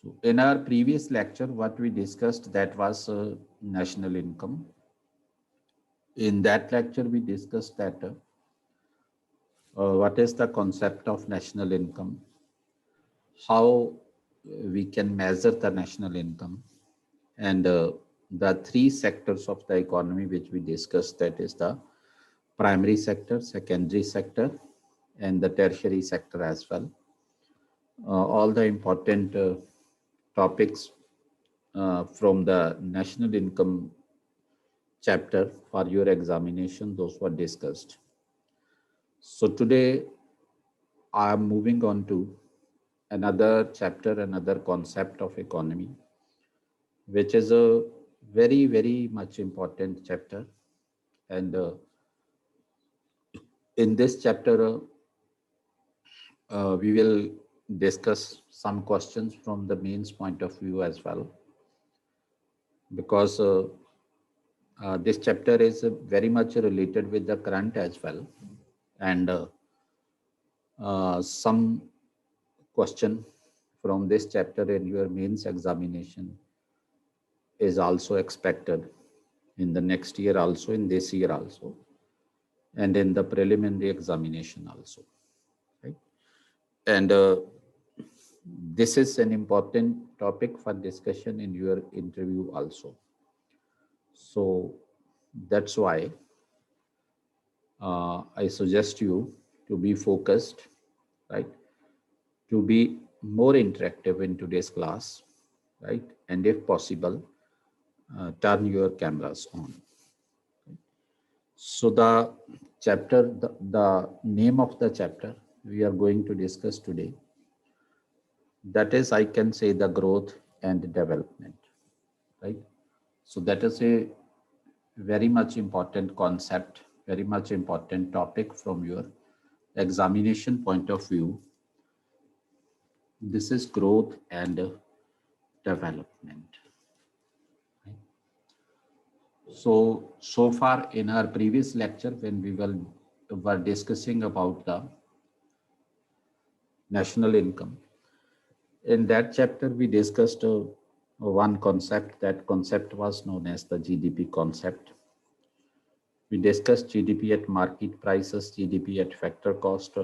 So in our previous lecture, what we discussed, that was national income. In that lecture, we discussed that what is the concept of national income, how we can measure the national income, and the three sectors of the economy which we discussed, that is the primary sector, secondary sector, and the tertiary sector as well. All the important topics from the national income chapter for your examination, those were discussed. So today I am moving on to another chapter, another concept of economy, which is a very, very much important chapter. And in this chapter, we will discuss some questions from the mains point of view as well, because this chapter is very much related with the current as well. And some question from this chapter in your mains examination is also expected in the next year also, in this year also, and in the preliminary examination also, right? And this is an important topic for discussion in your interview also. So that's why I suggest you to be focused, right? To be more interactive in today's class, right? And if possible, turn your cameras on. So the chapter, the name of the chapter we are going to discuss today, that is, I can say, the growth and development, right? So that is a very much important concept, very much important topic from your examination point of view. This is growth and development. So far in our previous lecture, when we were discussing about the national income, in that chapter we discussed one concept. That concept was known as the GDP concept. We discussed GDP at market prices, GDP at factor cost,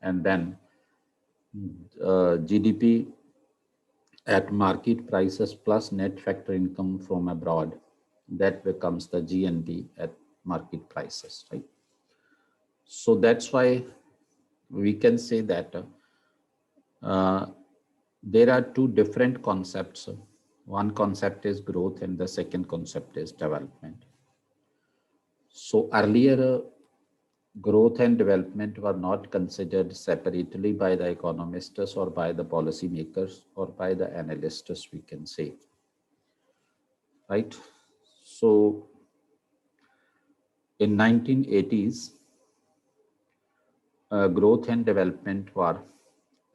and then GDP at market prices plus net factor income from abroad. That becomes the GNP at market prices, right? So that's why we can say that there are two different concepts. One concept is growth and the second concept is development. So earlier, growth and development were not considered separately by the economists or by the policymakers or by the analysts, we can say, right? So in 1980s, growth and development were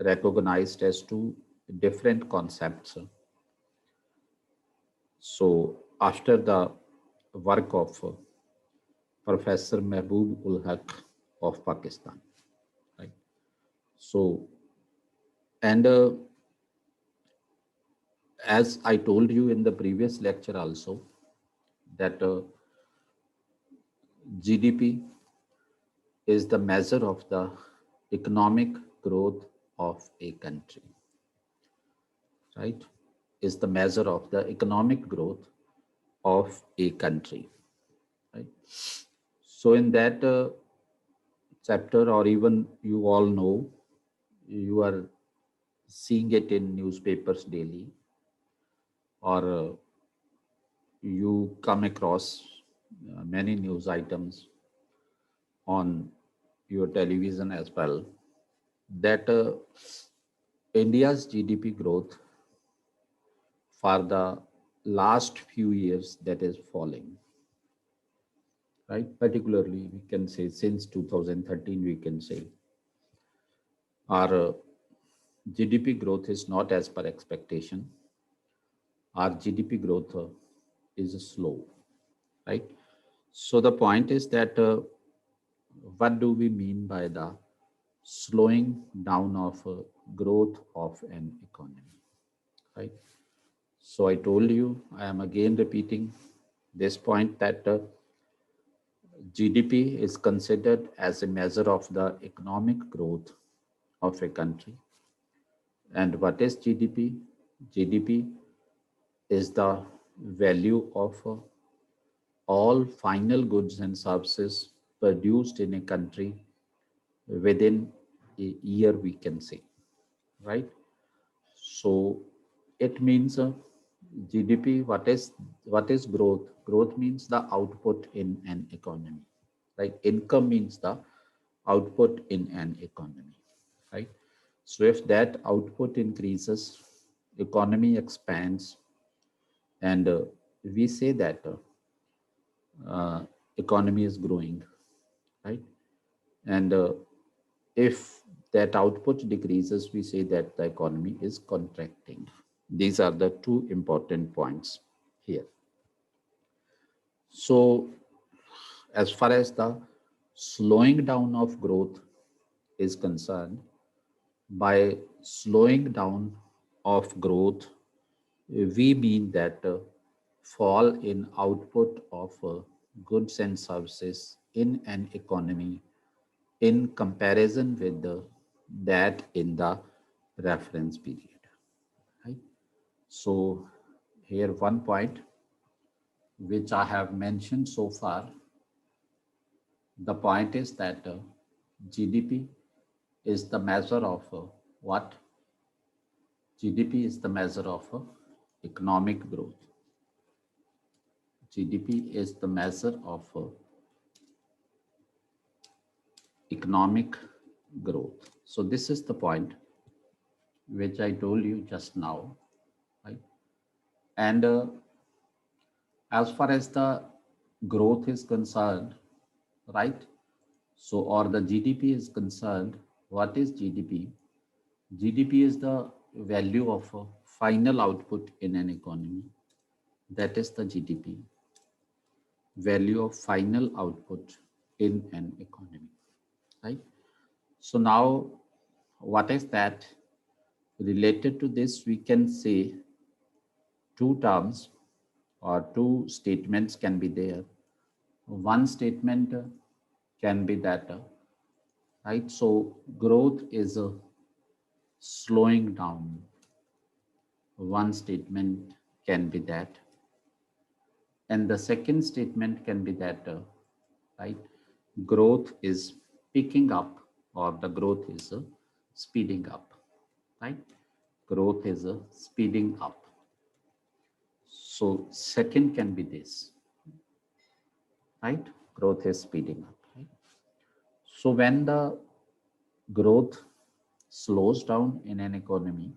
recognized as two different concepts. So after the work of Professor Mehboob ul Haq of Pakistan, right? So, and as I told you in the previous lecture also, that GDP is the measure of the economic growth of a country, right? Is the measure of the economic growth of a country, right? So in that chapter, or even you all know, you are seeing it in newspapers daily, or you come across many news items on your television as well, that India's GDP growth for the last few years, that is falling, right? Particularly we can say since 2013, we can say our GDP growth is not as per expectation. Our GDP growth is slow, right? So the point is that what do we mean by the slowing down of growth of an economy, right? So I told you, I am again repeating this point that GDP is considered as a measure of the economic growth of a country. And what is GDP? GDP is the value of all final goods and services produced in a country within a year, we can say, right? So it means GDP. What is growth? Growth means the output in an economy, right? Income means the output in an economy, right? So if that output increases, economy expands, and we say that economy is growing, right? And if that output decreases, we say that the economy is contracting. These are the two important points here. So as far as the slowing down of growth is concerned, by slowing down of growth, we mean that fall in output of goods and services in an economy in comparison with that in the reference period, right? So here one point which I have mentioned so far, the point is that GDP is the measure of what? GDP is the measure of economic growth. GDP is the measure of economic growth. So this is the point which I told you just now, right? And as far as the growth is concerned, right? So, or the GDP is concerned, what is GDP? GDP is the value of a final output in an economy. That is the GDP, value of final output in an economy, right? So now, what is that? Related to this, we can say two terms or two statements can be there. One statement can be that, right? So growth is slowing down. One statement can be that. And the second statement can be that, right? Growth is picking up or the growth is speeding up, right? Growth is speeding up. So second can be this, right? Growth is speeding up, right? So when the growth slows down in an economy,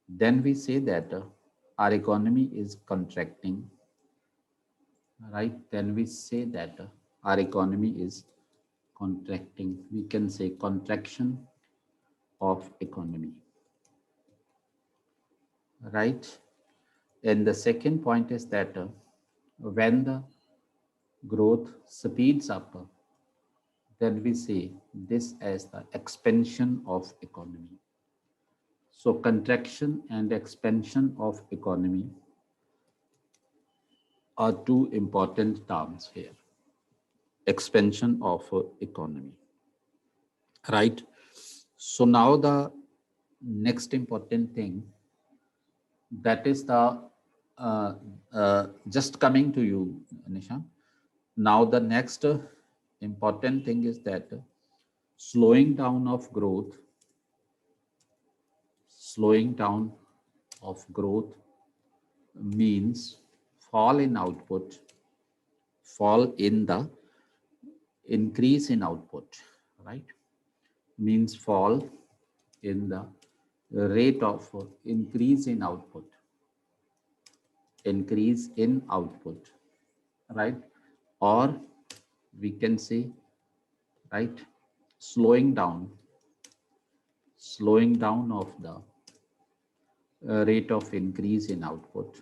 then we say that our economy is contracting, right? Then we say that our economy is contracting. We can say contraction of economy, right? And the second point is that when the growth speeds up, then we say this as the expansion of economy. So contraction and expansion of economy are two important terms here. Expansion of economy, right? So now the next important thing, that is the just coming to you, Nisha. Now the next important thing is that slowing down of growth, slowing down of growth means fall in output, fall in the increase in output, right? Means fall in the rate of increase in output, increase in output, right? Or we can say, right, slowing down of the rate of increase in output,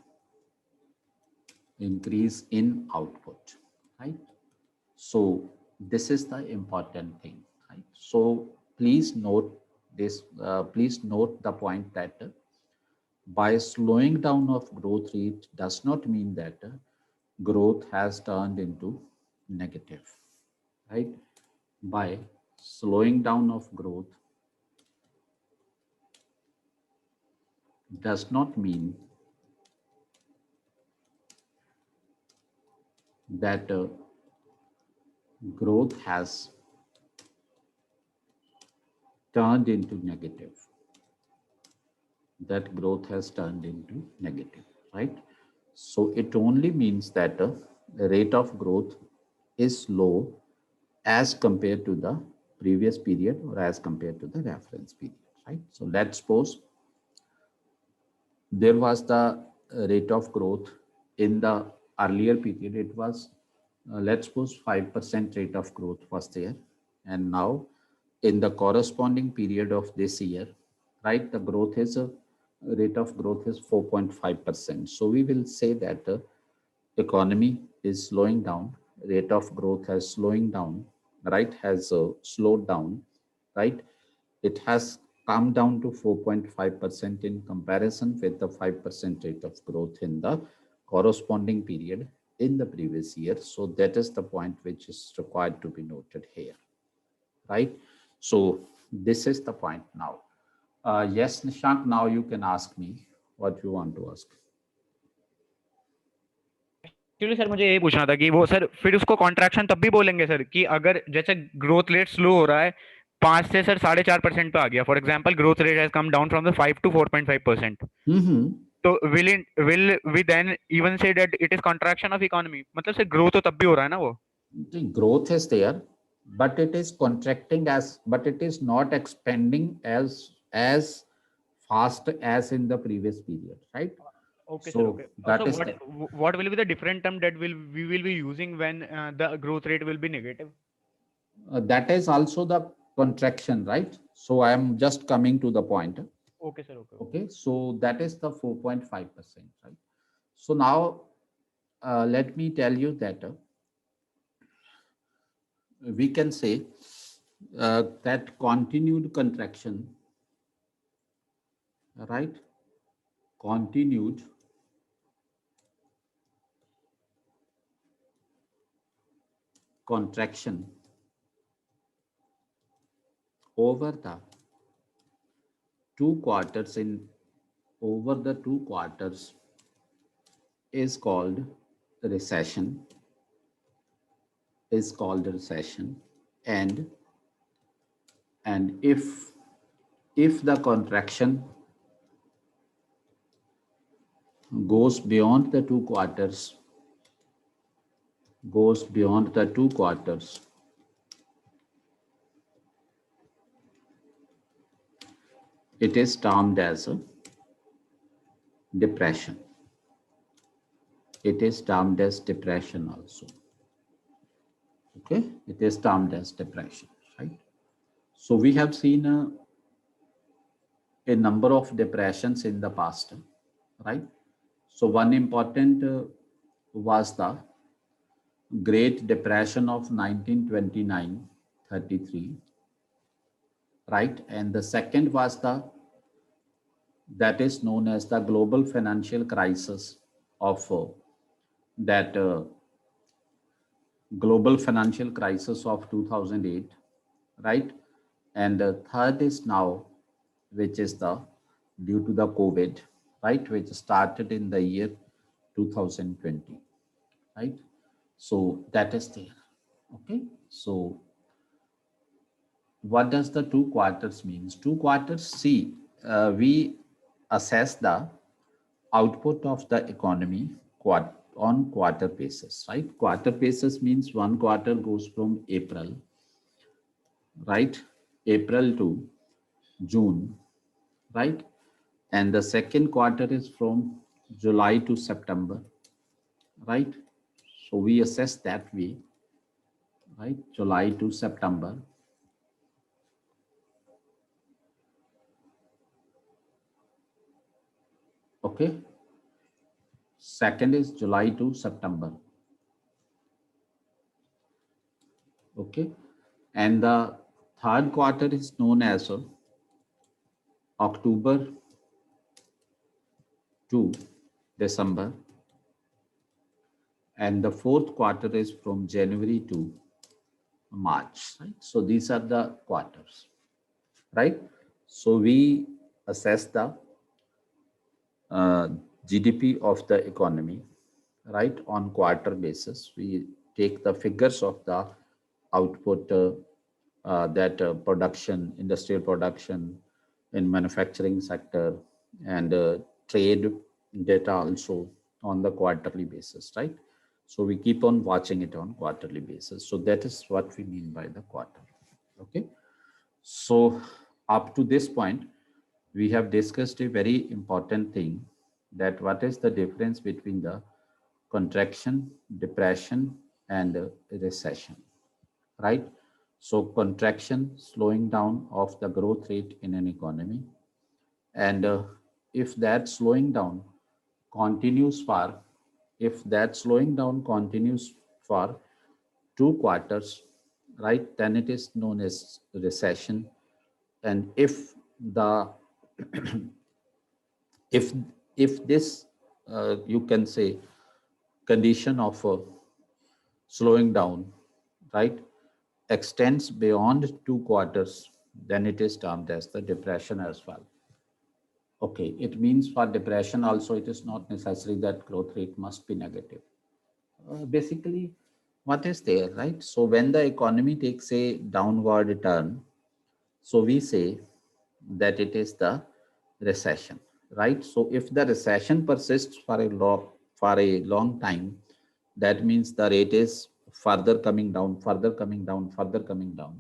right? So this is the important thing, right? So please note this, please note the point that by slowing down of growth rate does not mean that growth has turned into negative, right? By slowing down of growth does not mean that growth has turned into negative, that growth has turned into negative, right? So it only means that the rate of growth is low as compared to the previous period or as compared to the reference period, right? So let's suppose there was the rate of growth in the earlier period. It was, let's suppose 5% rate of growth was there. And now in the corresponding period of this year, right, the growth is a rate of growth is 4.5%. So we will say that the economy is slowing down, rate of growth has slowing down, right, has slowed down, right? It has come down to 4.5% in comparison with the 5% rate of growth in the corresponding period in the previous year. So that is the point which is required to be noted here, right? So this is the point now. Yes, Nishank, now you can ask me what you want to ask. Actually sir मुझे यही पूछना था कि वो sir फिर उसको contraction तब भी बोलेंगे सर कि अगर जैसे ग्रोथ रेट स्लो हो रहा है 5 से सर 4.5% पे आ गया for example growth rate has come down from the 5 to 4.5%. तो will we then even say that it is contraction of economy मतलब सर ग्रोथ तो तब भी हो रहा है ना वो. The growth is there, but it is contracting but it is not expanding as fast as in the previous period, right? Okay, So sir. Okay. that So is what will be the different term that we will be using when the growth rate will be negative? That is also the contraction, right? So I am just coming to the point. Okay, sir. Okay. Okay, so that is the 4.5%, right? So now let me tell you that we can say that continued contraction, right? Continued contraction over the 2 quarters over the 2 quarters is called recession, and if the contraction goes beyond the 2 quarters, it is termed as a depression. It is termed as depression also. Okay, it is termed as depression, right? So we have seen a number of depressions in the past, right? So one important was the Great Depression of 1929-33, right? And the second was that is known as the global financial crisis of that global financial crisis of 2008, right? And the third is now, which is the due to the COVID, right, which started in the year 2020, right? So that is there. Okay, so what does the 2 quarters means? 2 quarters, see, we assess the output of the economy on quarter basis, right? Quarter basis means 1 quarter goes from April, right? April to June, right? And the second quarter is from July to September, right? So we assess that way, right? July to September. Okay. Second is July to September. Okay. And the third quarter is known as October to December, and the fourth quarter is from January to March, right? So these are the quarters, right? So we assess the uh, GDP of the economy, right, on quarter basis. We take the figures of the output, that production, industrial production in manufacturing sector, and trade data also on the quarterly basis, right? So we keep on watching it on quarterly basis. So that is what we mean by the quarter. Okay. So up to this point, we have discussed a very important thing, that what is the difference between the contraction, depression, and recession, right? So contraction, slowing down of the growth rate in an economy. And if that slowing down continues for, if that slowing down continues for 2 quarters, right, then it is known as recession. And if the if if this you can say condition of slowing down, right, extends beyond 2 quarters, then it is termed as the depression as well. Okay, it means for depression also it is not necessary that growth rate must be negative. Basically, what is there, right? So when the economy takes a downward turn, so we say that it is the recession, right? So if the recession persists for a long time, that means the rate is further coming down, further coming down, further coming down.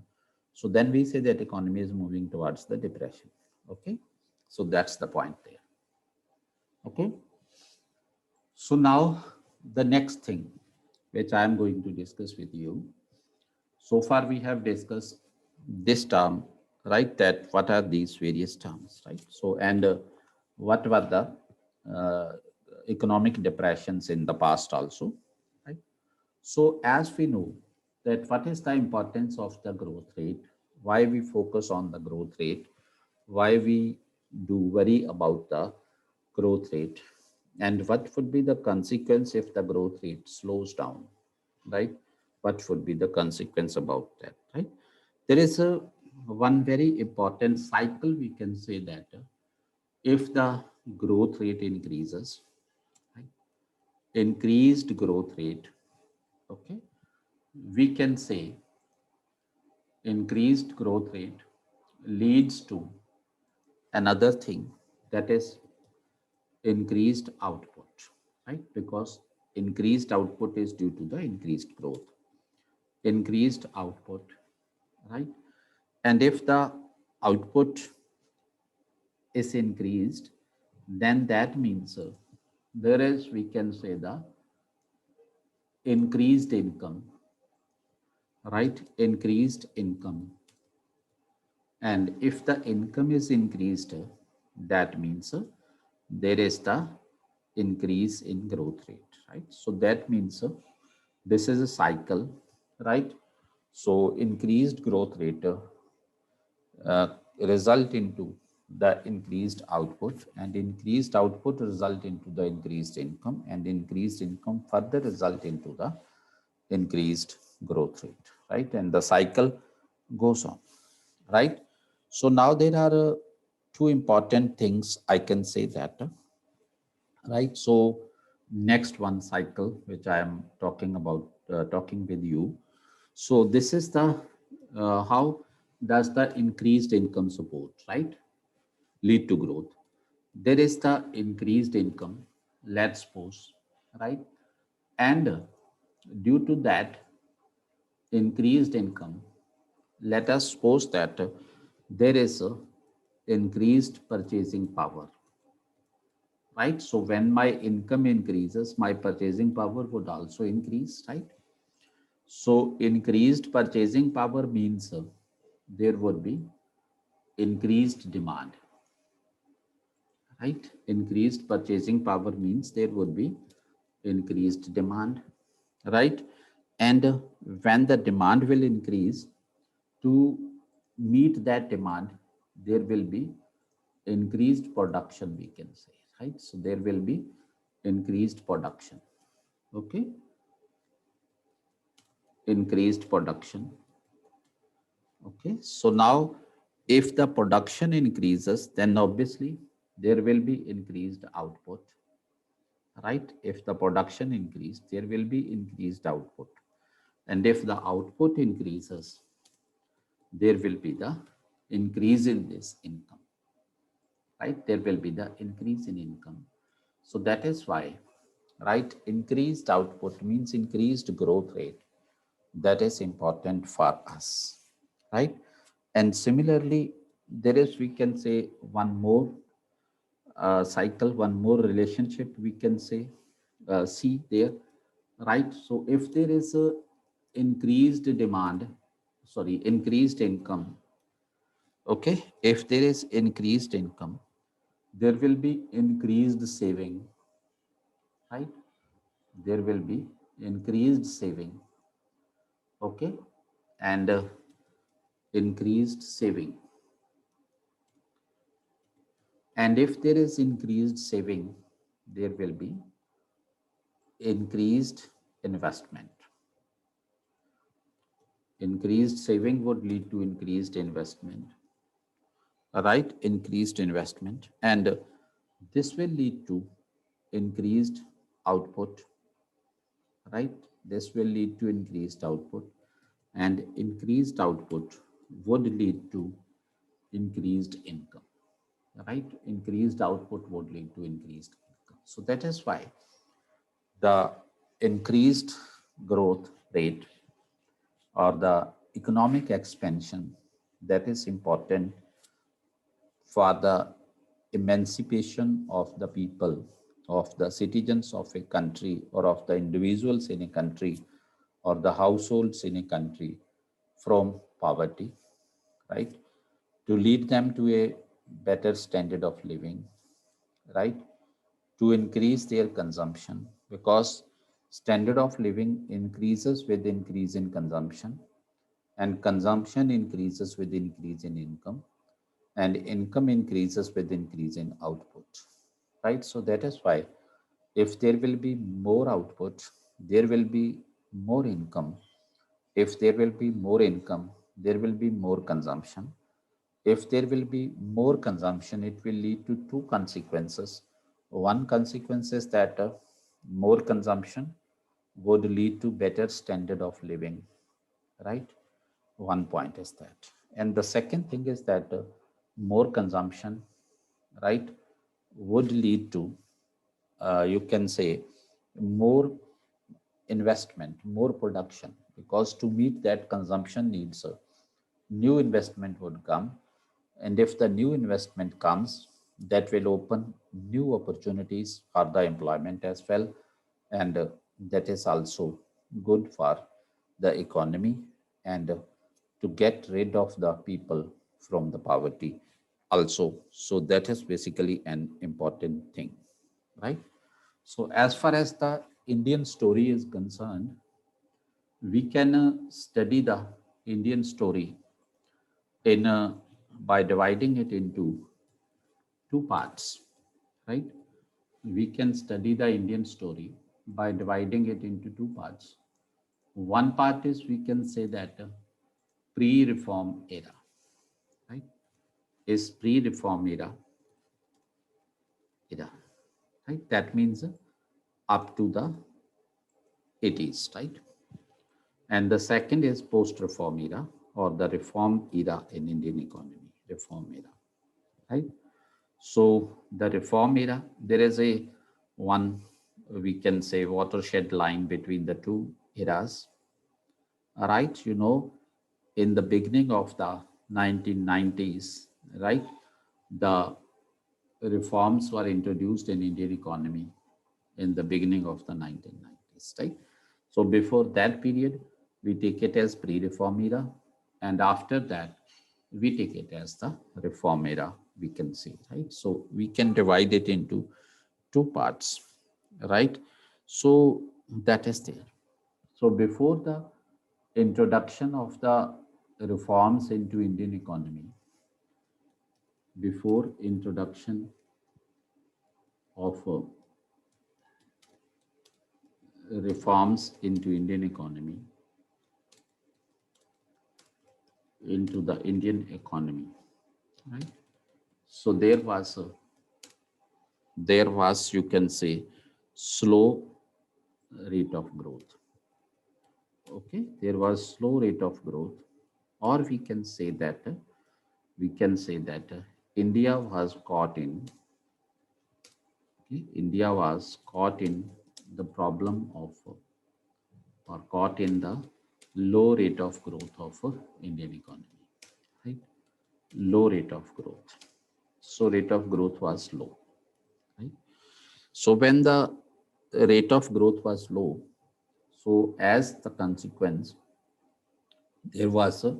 So then we say that economy is moving towards the depression. Okay, so that's the point there. Okay, so now the next thing which I am going to discuss with you. So far we have discussed this term, right? That what are these various terms, right? So, and what were the economic depressions in the past also, right? So as we know that what is the importance of the growth rate, why we focus on the growth rate, why we do worry about the growth rate, and what would be the consequence if the growth rate slows down, right? What would be the consequence about that, right? There is a one very important cycle, we can say that if the growth rate increases, right? Increased growth rate, okay, we can say increased growth rate leads to another thing, that is increased output, right? Because increased output is due to the increased growth, increased output, right? And if the output is increased, then that means there is, we can say, the increased income, right? Increased income. And if the income is increased, that means there is the increase in growth rate, right? So that means this is a cycle, right? So increased growth rate result into the increased output, and increased output result into the increased income, and increased income further result into the increased growth rate, right? And the cycle goes on, right? So now there are two important things I can say that, right? So next one cycle which I am talking about, talking with you. So this is the how does the increased income support, right, lead to growth? There is the increased income, let's suppose, right? And due to that increased income, let us suppose that there is a increased purchasing power, right? So when my income increases, my purchasing power would also increase, right? So increased purchasing power means there would be increased demand, right? Increased purchasing power means there would be increased demand, right? And when the demand will increase, to meet that demand, there will be increased production, we can say, right? So there will be increased production. Okay, increased production. Okay, so now if the production increases, then obviously there will be increased output, right? If the production increase, there will be increased output. And if the output increases, there will be the increase in this income, right? There will be the increase in income. So that is why, right, increased output means increased growth rate. That is important for us, right? And similarly, there is, we can say, one more cycle, one more relationship we can say, see there, right? So if there is a increased demand, sorry, increased income, okay, if there is increased income, there will be increased saving, right? There will be increased saving, okay, and increased saving. And if there is increased saving, there will be increased investment. Increased saving would lead to increased investment, right? Increased investment. And this will lead to increased output, right? This will lead to increased output, and increased output would lead to increased income, right? Increased output would lead to increased income. So that is why the increased growth rate or the economic expansion, that is important for the emancipation of the people, of the citizens of a country, or of the individuals in a country, or the households in a country from poverty, right? To lead them to a better standard of living, right? To increase their consumption, because standard of living increases with increase in consumption, and consumption increases with increase in income, and income increases with increase in output, right? So that is why if there will be more output, there will be more income. If there will be more income, there will be more consumption. If there will be more consumption, it will lead to two consequences. One consequence is that more consumption would lead to better standard of living, right? One point is that. And the second thing is that more consumption, right, would lead to, you can say, more investment, more production, because to meet that consumption needs, new investment would come. And if the new investment comes, that will open new opportunities for the employment as well. And that is also good for the economy, and to get rid of the people from the poverty also. So that is basically an important thing, right? So as far as the Indian story is concerned, we can study the Indian story in by dividing it into two parts, right? We can study the Indian story by dividing it into two parts. One part is, we can say that pre-reform era, right? Is pre-reform era, right? That means up to the 80s, right? And the second is post-reform era, or the reform era in Indian economy, reform era, right? So the reform era, there is a one, we can say, watershed line between the two eras, right? You know, in the beginning of the 1990s, right, the reforms were introduced in Indian economy in the beginning of the 1990s, right? So before that period, we take it as pre-reform era, and after that, we take it as the reform era, we can see, right? So we can divide it into two parts, right? So that is there. So before the introduction of the reforms into Indian economy, before introduction of reforms into Indian economy, right? So there was, you can say, slow rate of growth. Okay, there was slow rate of growth, or we can say that India was caught in. Okay, India was caught in the problem of or caught in the low rate of growth of Indian economy, right? Low rate of growth. So rate of growth was low, right? So when the rate of growth was low, so as the consequence, there was a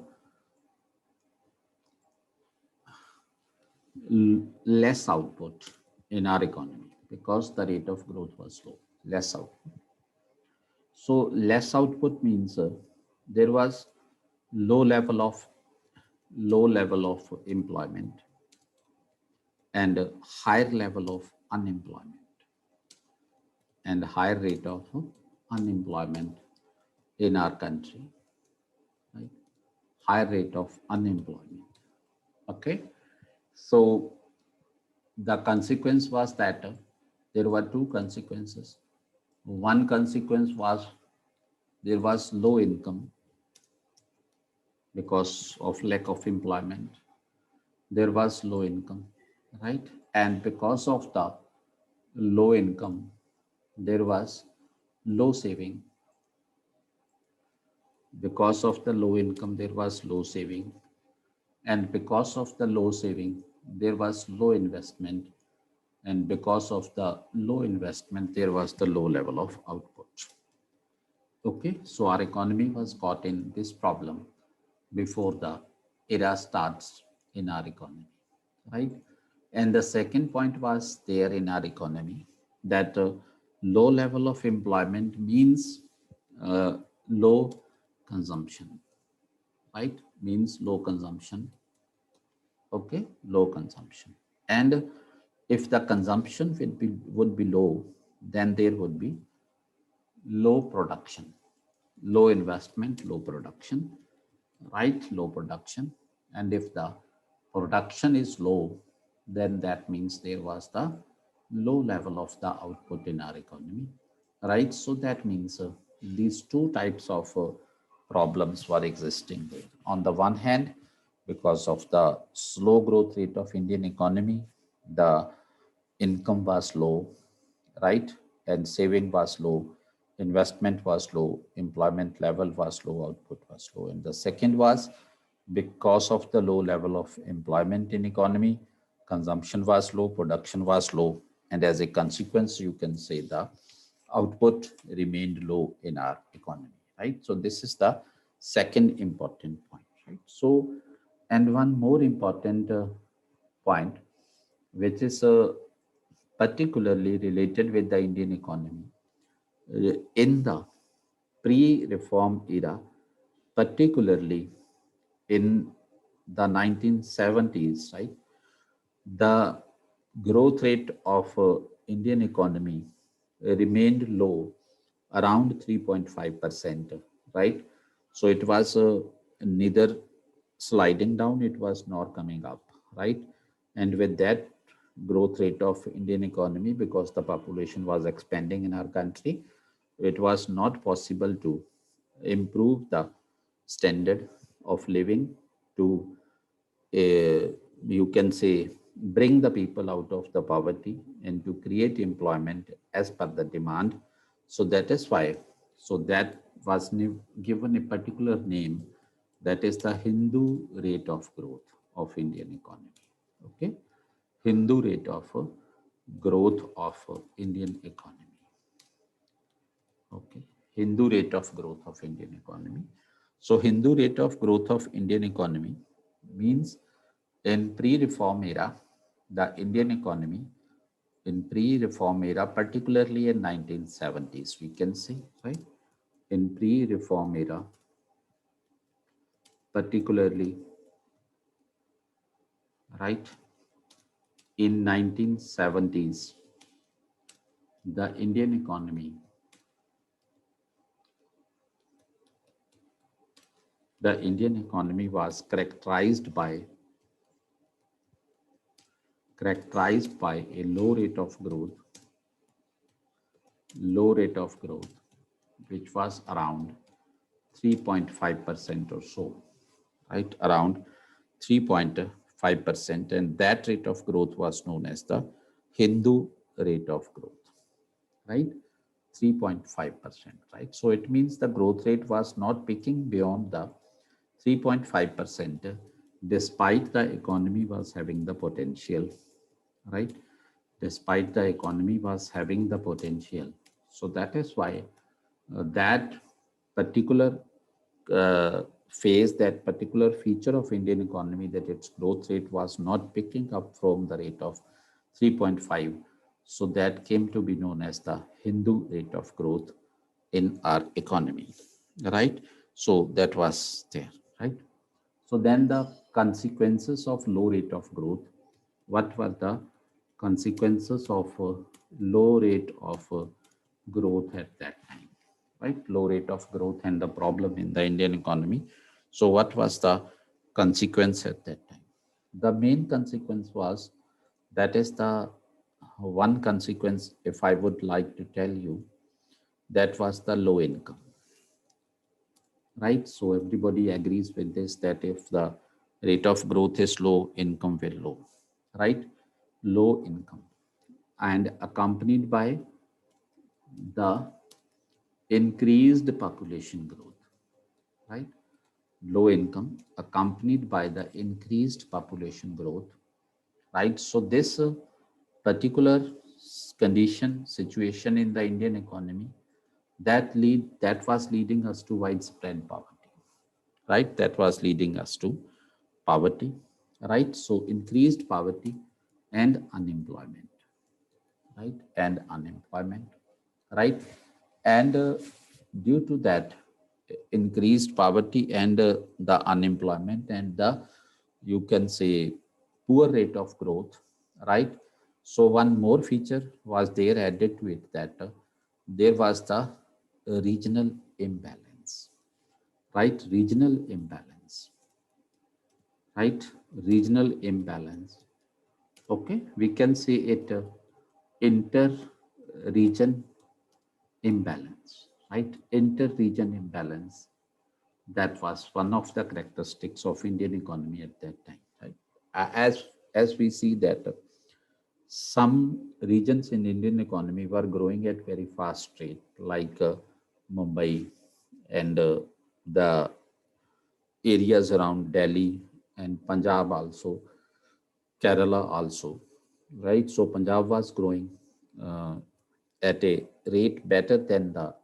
less output in our economy because the rate of growth was low, less output. So less output means there was low level of low level of employment and a higher level of unemployment and higher rate of unemployment in our country, right? Higher rate of unemployment. Okay, so the consequence was that there were two consequences. One consequence was there was low income because of lack of employment. There was low income, right? And because of the low income, there was low saving. Because of the low income, there was low saving. And because of the low saving, there was low investment. And because of the low investment, there was the low level of output. Okay, so our economy was caught in this problem before the era starts in our economy, right? And the second point was there in our economy that low level of employment means low consumption, right? Means low consumption. Okay, low consumption. And if the consumption would be low, then there would be low production, low investment, low production, right? Low production. And if the production is low, then that means there was the low level of the output in our economy, right? So that means these two types of problems were existing there. On the one hand, because of the slow growth rate of Indian economy, the income was low, right? And saving was low, investment was low, employment level was low, output was low. And the second was because of the low level of employment in economy, consumption was low, production was low, and as a consequence, you can say the output remained low in our economy, right? So this is the second important point, right? So, and one more important point, which is particularly related with the Indian economy. In the pre-reform era, particularly in the 1970s, right, the growth rate of Indian economy remained low, around 3.5%, right? So it was neither sliding down, it was not coming up, right? And with that growth rate of Indian economy, because the population was expanding in our country, it was not possible to improve the standard of living to you can say bring the people out of the poverty and to create employment as per the demand. So that is why, so that was given a particular name, that is the Hindu rate of growth of Indian economy. Okay, Hindu rate of growth of Indian economy. Okay, Hindu rate of growth of Indian economy. So Hindu rate of growth of Indian economy means in pre-reform era, the Indian economy in pre-reform era, particularly in 1970s, we can say, right? In pre-reform era, particularly, right? In 1970s, the Indian economy, was characterized by a low rate of growth, which was around 3.5% or so, right? Around 3.5%, and that rate of growth was known as the Hindu rate of growth, right? 3.5%, right? So it means the growth rate was not peaking beyond the 3.5%, despite the economy was having the potential, right? Despite the economy was having the potential. So that is why that particular phase, that particular feature of Indian economy, that its growth rate was not picking up from the rate of 3.5. So that came to be known as the Hindu rate of growth in our economy, right? So that was there, right? So then the consequences of low rate of growth, what were the consequences of low rate of growth at that time, right? Low rate of growth and the problem in the Indian economy. So what was the consequence at that time? The main consequence was, that is the one consequence, if I would like to tell you, that was the low income, right? So everybody agrees with this, that if the rate of growth is low, income will low, right? Low income, and accompanied by the increased population growth, right? Low income accompanied by the increased population growth, right? So this particular condition, situation in the Indian economy, that was leading us to widespread poverty, right? That was leading us to poverty, right? So increased poverty and unemployment, right? And unemployment, right? And due to that increased poverty and the unemployment and the, you can say, poor rate of growth, right? So one more feature was there added to it, that there was the regional imbalance, right? Regional imbalance, right? Regional imbalance. Okay, we can say it inter-region imbalance, right? Inter-region imbalance. That was one of the characteristics of Indian economy at that time, right? As we see that some regions in Indian economy were growing at very fast rate, like Mumbai and the areas around Delhi and Punjab also, Kerala also, right? So Punjab was growing uh, at a rate better than the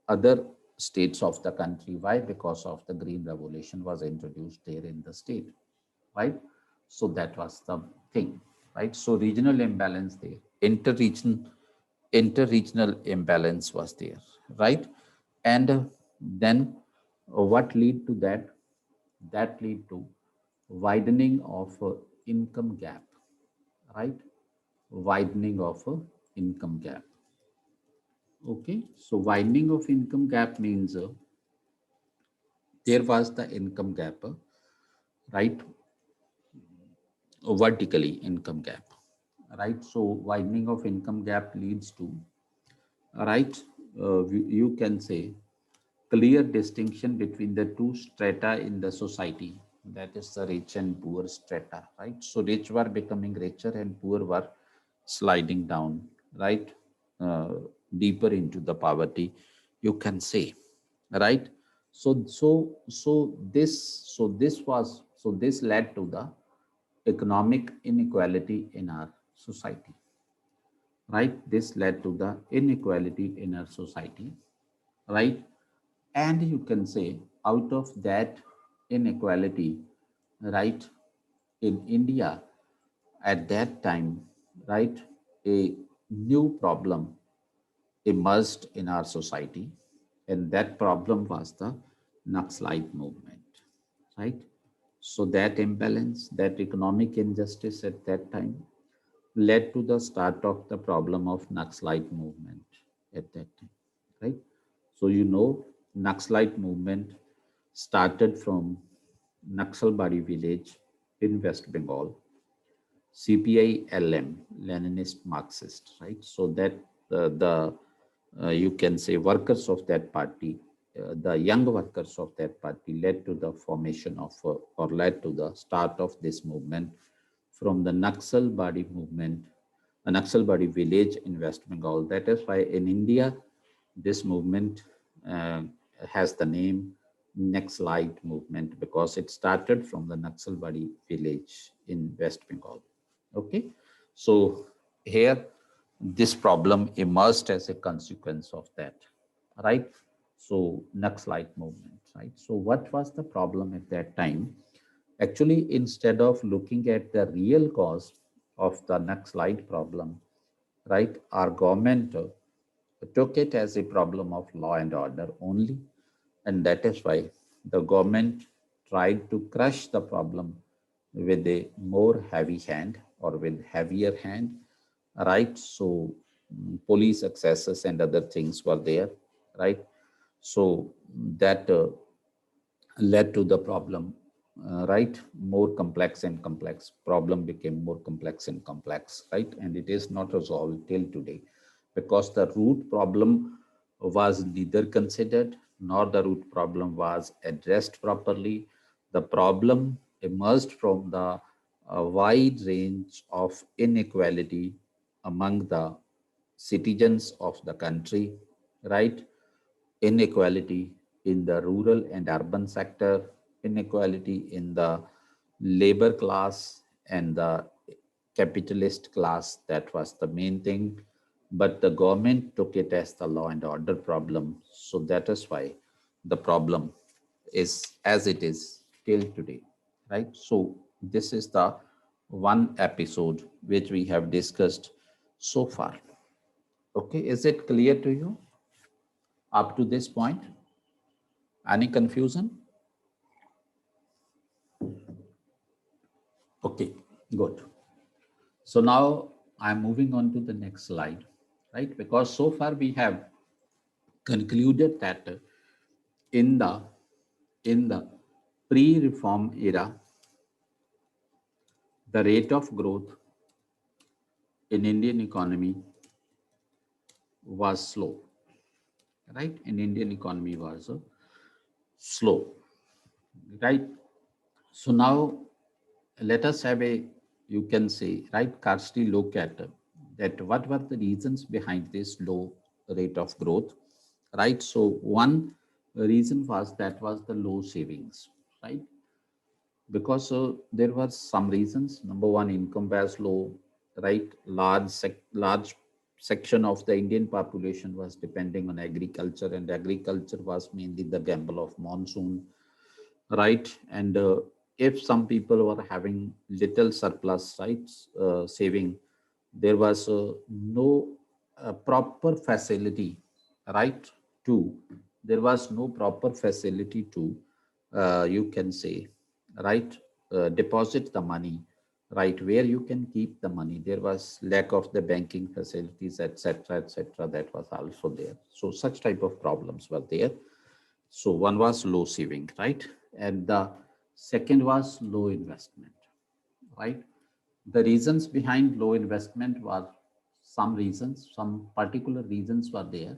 other states of the country. Why? Because of the Green Revolution was introduced there in the state, right? So that was the thing, right? So regional imbalance there, interregional imbalance was there, right? And then what lead to that? That lead to widening of income gap, right? Widening of income gap. Okay, so widening of income gap means there was the income gap, right? Vertically income gap, right? So widening of income gap leads to, right? You can say clear distinction between the two strata in the society, that is the rich and poor strata, right? So rich were becoming richer and poor were sliding down, right? uh, Deeper into the poverty, you can say, right? So this led to the economic inequality in our society, right? This led to the inequality in our society, right? And you can say out of that inequality, right, in India at that time, right, a new problem emerged in our society, and that problem was the Naxalite movement, right? So that imbalance, that economic injustice at that time led to the start of the problem of Naxalite movement, at that time, right? So Naxalite movement started from Naxalbari village in West Bengal, CPI-LM, Leninist Marxist, right? So that the you can say workers of that party, the young workers of that party led to the formation of or led to the start of this movement from the Naxalbari movement, a Naxalbari village in West Bengal. That is why in India, this movement uh, has the name Naxalite movement because it started from the Naxalbari village in West Bengal. Okay, so here this problem emerged as a consequence of that, right? So Naxalite movement, right? So what was the problem at that time? Actually, instead of looking at the real cause of the Naxalite problem, right, our government took it as a problem of law and order only. And that is why the government tried to crush the problem with a more heavy hand or with heavier hand, right? So police accesses and other things were there, right? So that led to the problem, right? More complex and complex. Problem became more complex and complex, right? And it is not resolved till today because the root problem was neither considered nor the root problem was addressed properly. The problem emerged from the wide range of inequality among the citizens of the country, right? Inequality in the rural and urban sector, inequality in the labor class and the capitalist class. That was the main thing. But the government took it as the law and order problem. So that is why the problem is as it is till today, right? So this is the one episode which we have discussed so far. Okay, is it clear to you up to this point? Any confusion? Okay, good. So now I'm moving on to the next slide, right? Because so far we have concluded that in the in the pre-reform era, the rate of growth in Indian economy was slow, right? In Indian economy was slow, right? So now let us have a, you can say, right, castly look at that what were the reasons behind this low rate of growth, right? So one reason was that was the low savings, right? Because there were some reasons. Number one, income was low, right? Large section of the Indian population was depending on agriculture, and agriculture was mainly the gamble of monsoon, right? And if some people were having little surplus, right, saving, there was no proper facility, right, to, there was no proper facility to, you can say, right, deposit the money, right, where you can keep the money. There was lack of the banking facilities, etc., etc. That was also there. So such type of problems were there. So one was low saving, right? And the second was low investment, right? The reasons behind low investment were some reasons, some particular reasons were there.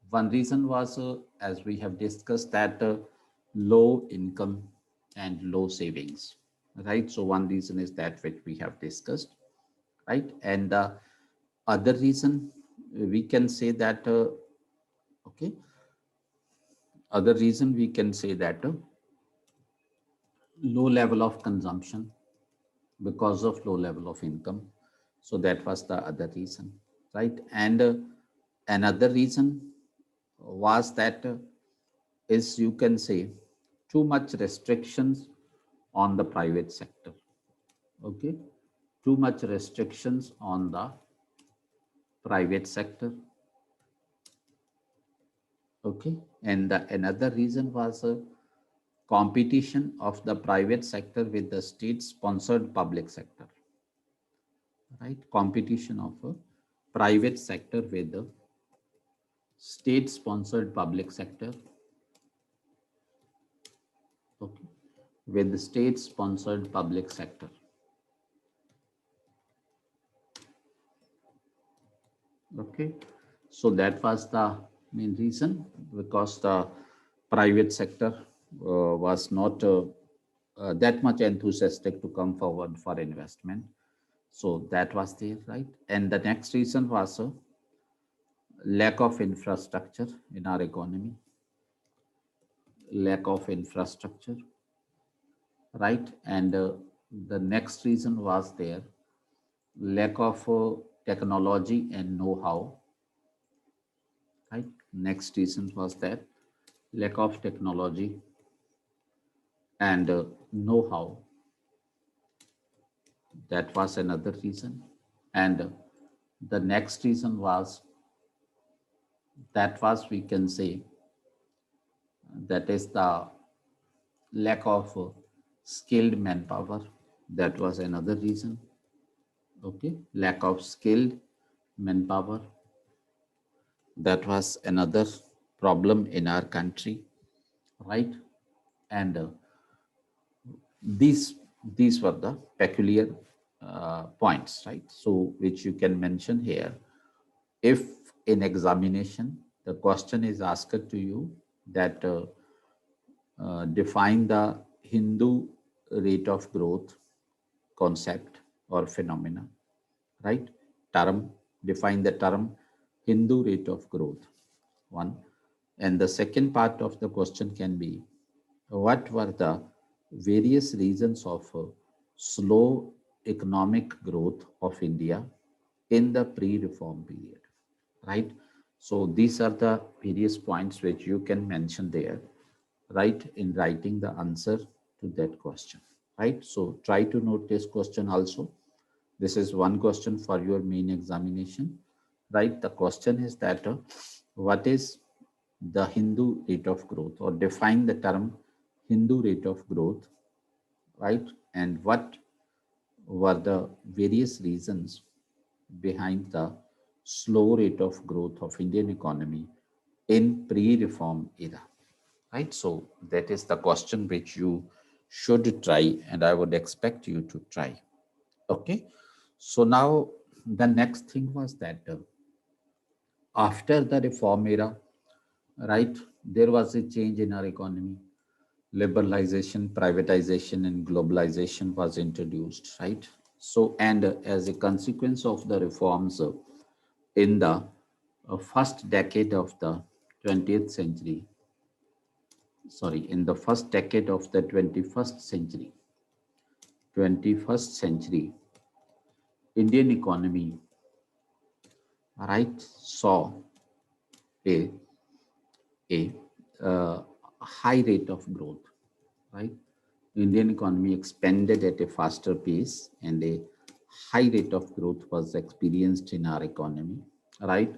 One reason was, as we have discussed, that low income and low savings, right? So one reason is that which we have discussed, right? And the other reason we can say that, okay, other reason we can say that low level of consumption because of low level of income. So that was the other reason, right? And another reason was that is, you can say, too much restrictions on the private sector. Okay, too much restrictions on the private sector. Okay, and another reason was competition of the private sector with the state sponsored public sector, right? Competition of a private sector with the state-sponsored public sector, okay, with the state-sponsored public sector. Okay, so that was the main reason, because the private sector was not that much enthusiastic to come forward for investment. So that was there, right? And the next reason was lack of infrastructure in our economy, lack of infrastructure, right? And the next reason was there lack of technology and know-how, right? Next reason was that lack of technology and know-how. That was another reason. And the next reason was, that was, we can say, that is the lack of skilled manpower. That was another reason. Okay, lack of skilled manpower. That was another problem in our country, right? And these were the peculiar points, right? So which you can mention here. If in examination the question is asked to you that define the Hindu rate of growth concept or phenomena, right? Term, define the term Hindu rate of growth, one. And the second part of the question can be, what were the various reasons of slow economic growth of India in the pre-reform period, right? So these are the various points which you can mention there, right, in writing the answer to that question, right? So try to note this question also. This is one question for your main examination, right? The question is that what is the Hindu rate of growth, or define the term Hindu rate of growth, right? And what were the various reasons behind the slow rate of growth of Indian economy in pre-reform era, right? So that is the question which you should try, and I would expect you to try. Okay. So now the next thing was that after the reform era, right, there was a change in our economy. Liberalization, privatization, and globalization was introduced, right? So, and as a consequence of the reforms in the first decade of the 20th century, sorry, in the first decade of the 21st century, Indian economy, right, saw a, a high rate of growth, right? Indian economy expanded at a faster pace, and a high rate of growth was experienced in our economy, right?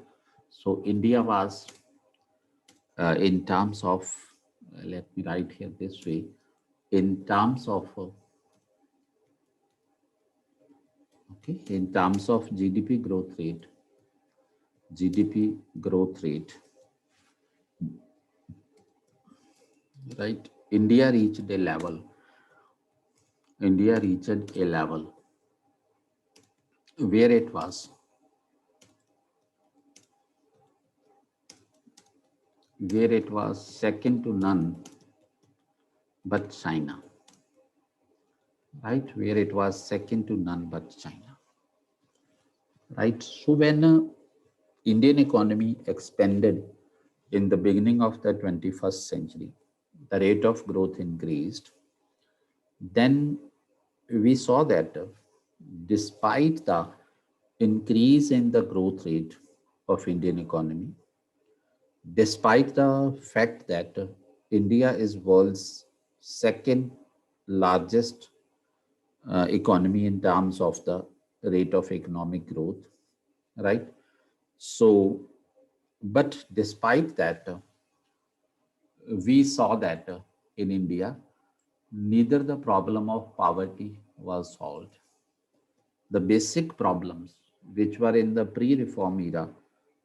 So India was, in terms of, let me write here this way, in terms of, okay, in terms of GDP growth rate, right? India reached a level where it was second to none but China, right? Where it was second to none but China, right? So when Indian economy expanded in the beginning of the 21st century, the rate of growth increased. Then we saw that despite the increase in the growth rate of Indian economy, despite the fact that India is world's second largest economy in terms of the rate of economic growth, right? So, but despite that, we saw that in India, neither the problem of poverty was solved. The basic problems which were in the pre-reform era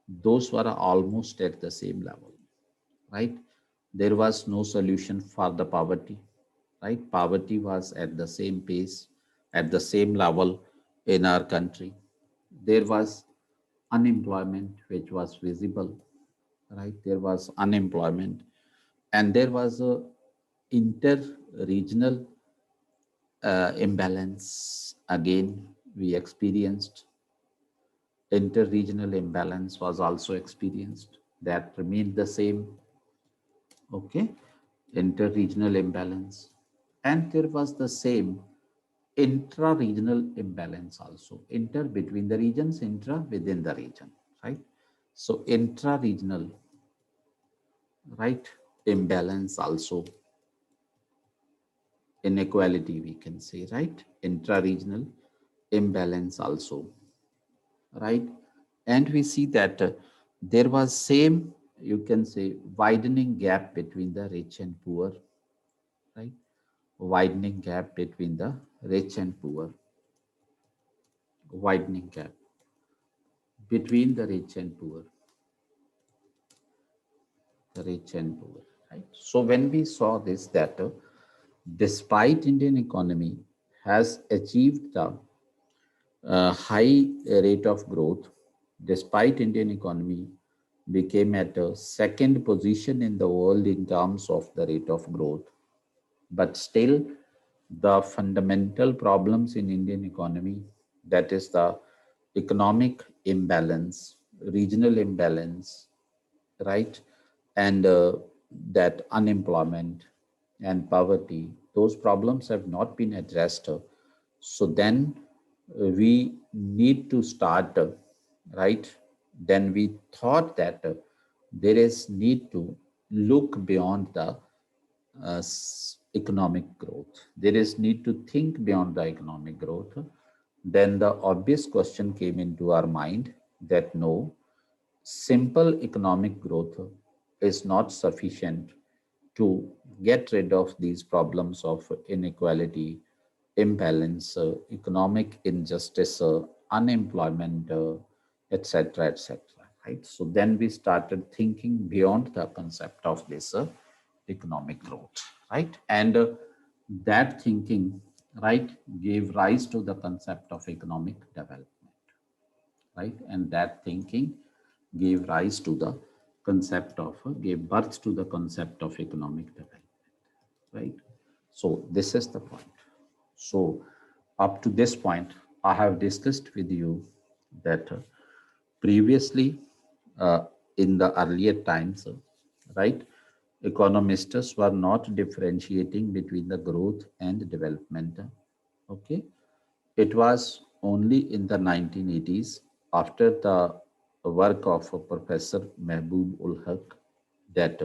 those were almost at the same level, right? There was no solution for the poverty, right? Poverty was at the same pace, at the same level in our country. There was unemployment which was visible, right? There was unemployment, and there was a inter-regional imbalance. Again, we experienced inter-regional imbalance was also experienced. That remained the same, okay? Inter-regional imbalance. And there was the same intra-regional imbalance also. Inter between the regions, intra within the region, right? So intra-regional, right, imbalance also, inequality we can say, right? Intra-regional imbalance also, right? And we see that there was same, you can say, widening gap between the rich and poor, right? Widening gap between the rich and poor, widening gap between the rich and poor, the rich and poor, right? So when we saw this, that despite Indian economy has achieved the high rate of growth, despite Indian economy became at a second position in the world in terms of the rate of growth, but still the fundamental problems in Indian economy, that is the economic imbalance, regional imbalance, right? And that unemployment and poverty, those problems have not been addressed. So then we need to start, right? Then we thought that there is need to look beyond the economic growth. There is need to think beyond the economic growth. Then the obvious question came into our mind that no, simple economic growth is not sufficient to get rid of these problems of inequality, imbalance, economic injustice, unemployment, etc., etc. Right. So then we started thinking beyond the concept of this economic growth, right? And that thinking, right, gave rise to the concept of economic development, right? And that thinking gave rise to the concept of, gave birth to the concept of economic development, right? So this is the point. So up to this point, I have discussed with you that previously, uh, in the earlier times, right, economists were not differentiating between the growth and development. Okay, it was only in the 1980s, after the work of Professor Mehboob ul Haq, that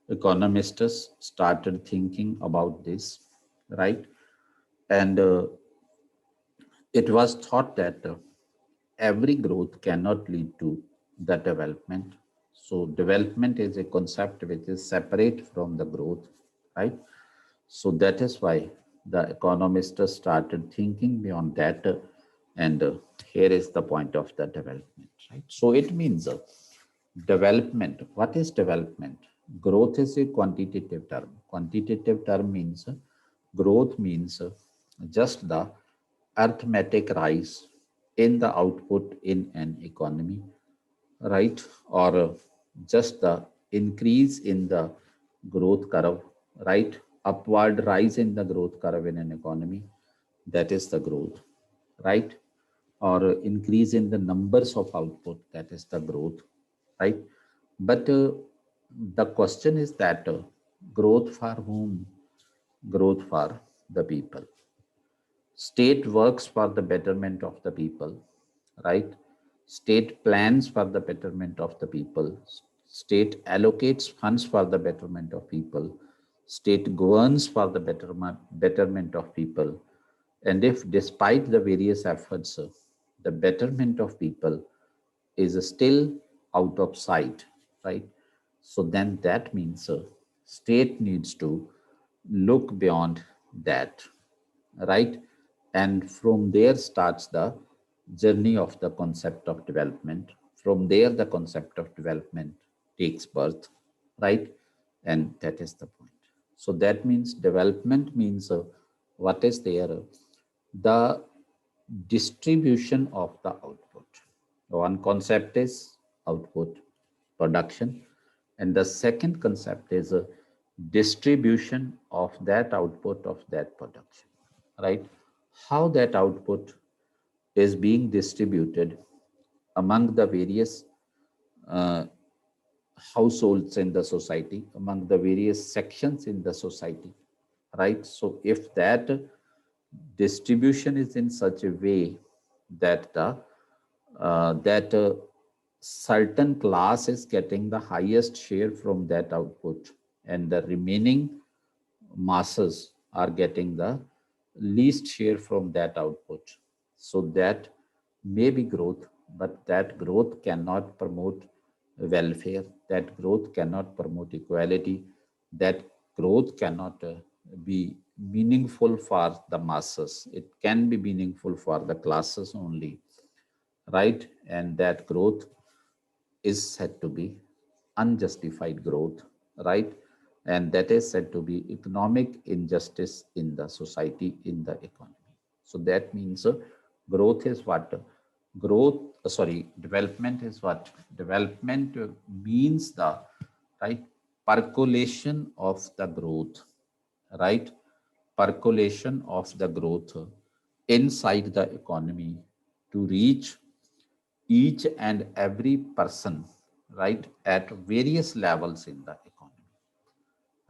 economists started thinking about this, right? And it was thought that every growth cannot lead to the development. So development is a concept which is separate from the growth, right? So that is why the economists started thinking beyond that. And here is the point of the development, right? So it means development. What is development? Growth is a quantitative term. Quantitative term means growth means just the arithmetic rise in the output in an economy, right? Or just the increase in the growth curve, right? Upward rise in the growth curve in an economy, that is the growth, right? Or increase in the numbers of output, that is the growth, right? But the question is that growth for whom? Growth for the people. State works for the betterment of the people, right? State plans for the betterment of the people. State allocates funds for the betterment of people. State governs for the betterment of people. And if, despite the various efforts, the betterment of people is still out of sight, right? So then that means state needs to look beyond that, right? And from there starts the journey of the concept of development. From there, the concept of development takes birth, right? And that is the point. So that means development means what is there? The distribution of the output. One concept is output, production, and the second concept is a distribution of that output of that production, right? How that output is being distributed among the various uh, households in the society, among the various sections in the society, right? So if that distribution is in such a way that certain class is getting the highest share from that output, and the remaining masses are getting the least share from that output. So that may be growth, but that growth cannot promote welfare, that growth cannot promote equality, that growth cannot be meaningful for the masses. It can be meaningful for the classes only, right? And that growth is said to be unjustified growth, right? And that is said to be economic injustice in the society, in the economy. So that means growth is what? Development is what? Development means the, right, percolation of the growth, right? Percolation of the growth inside the economy to reach each and every person, right, at various levels in the economy,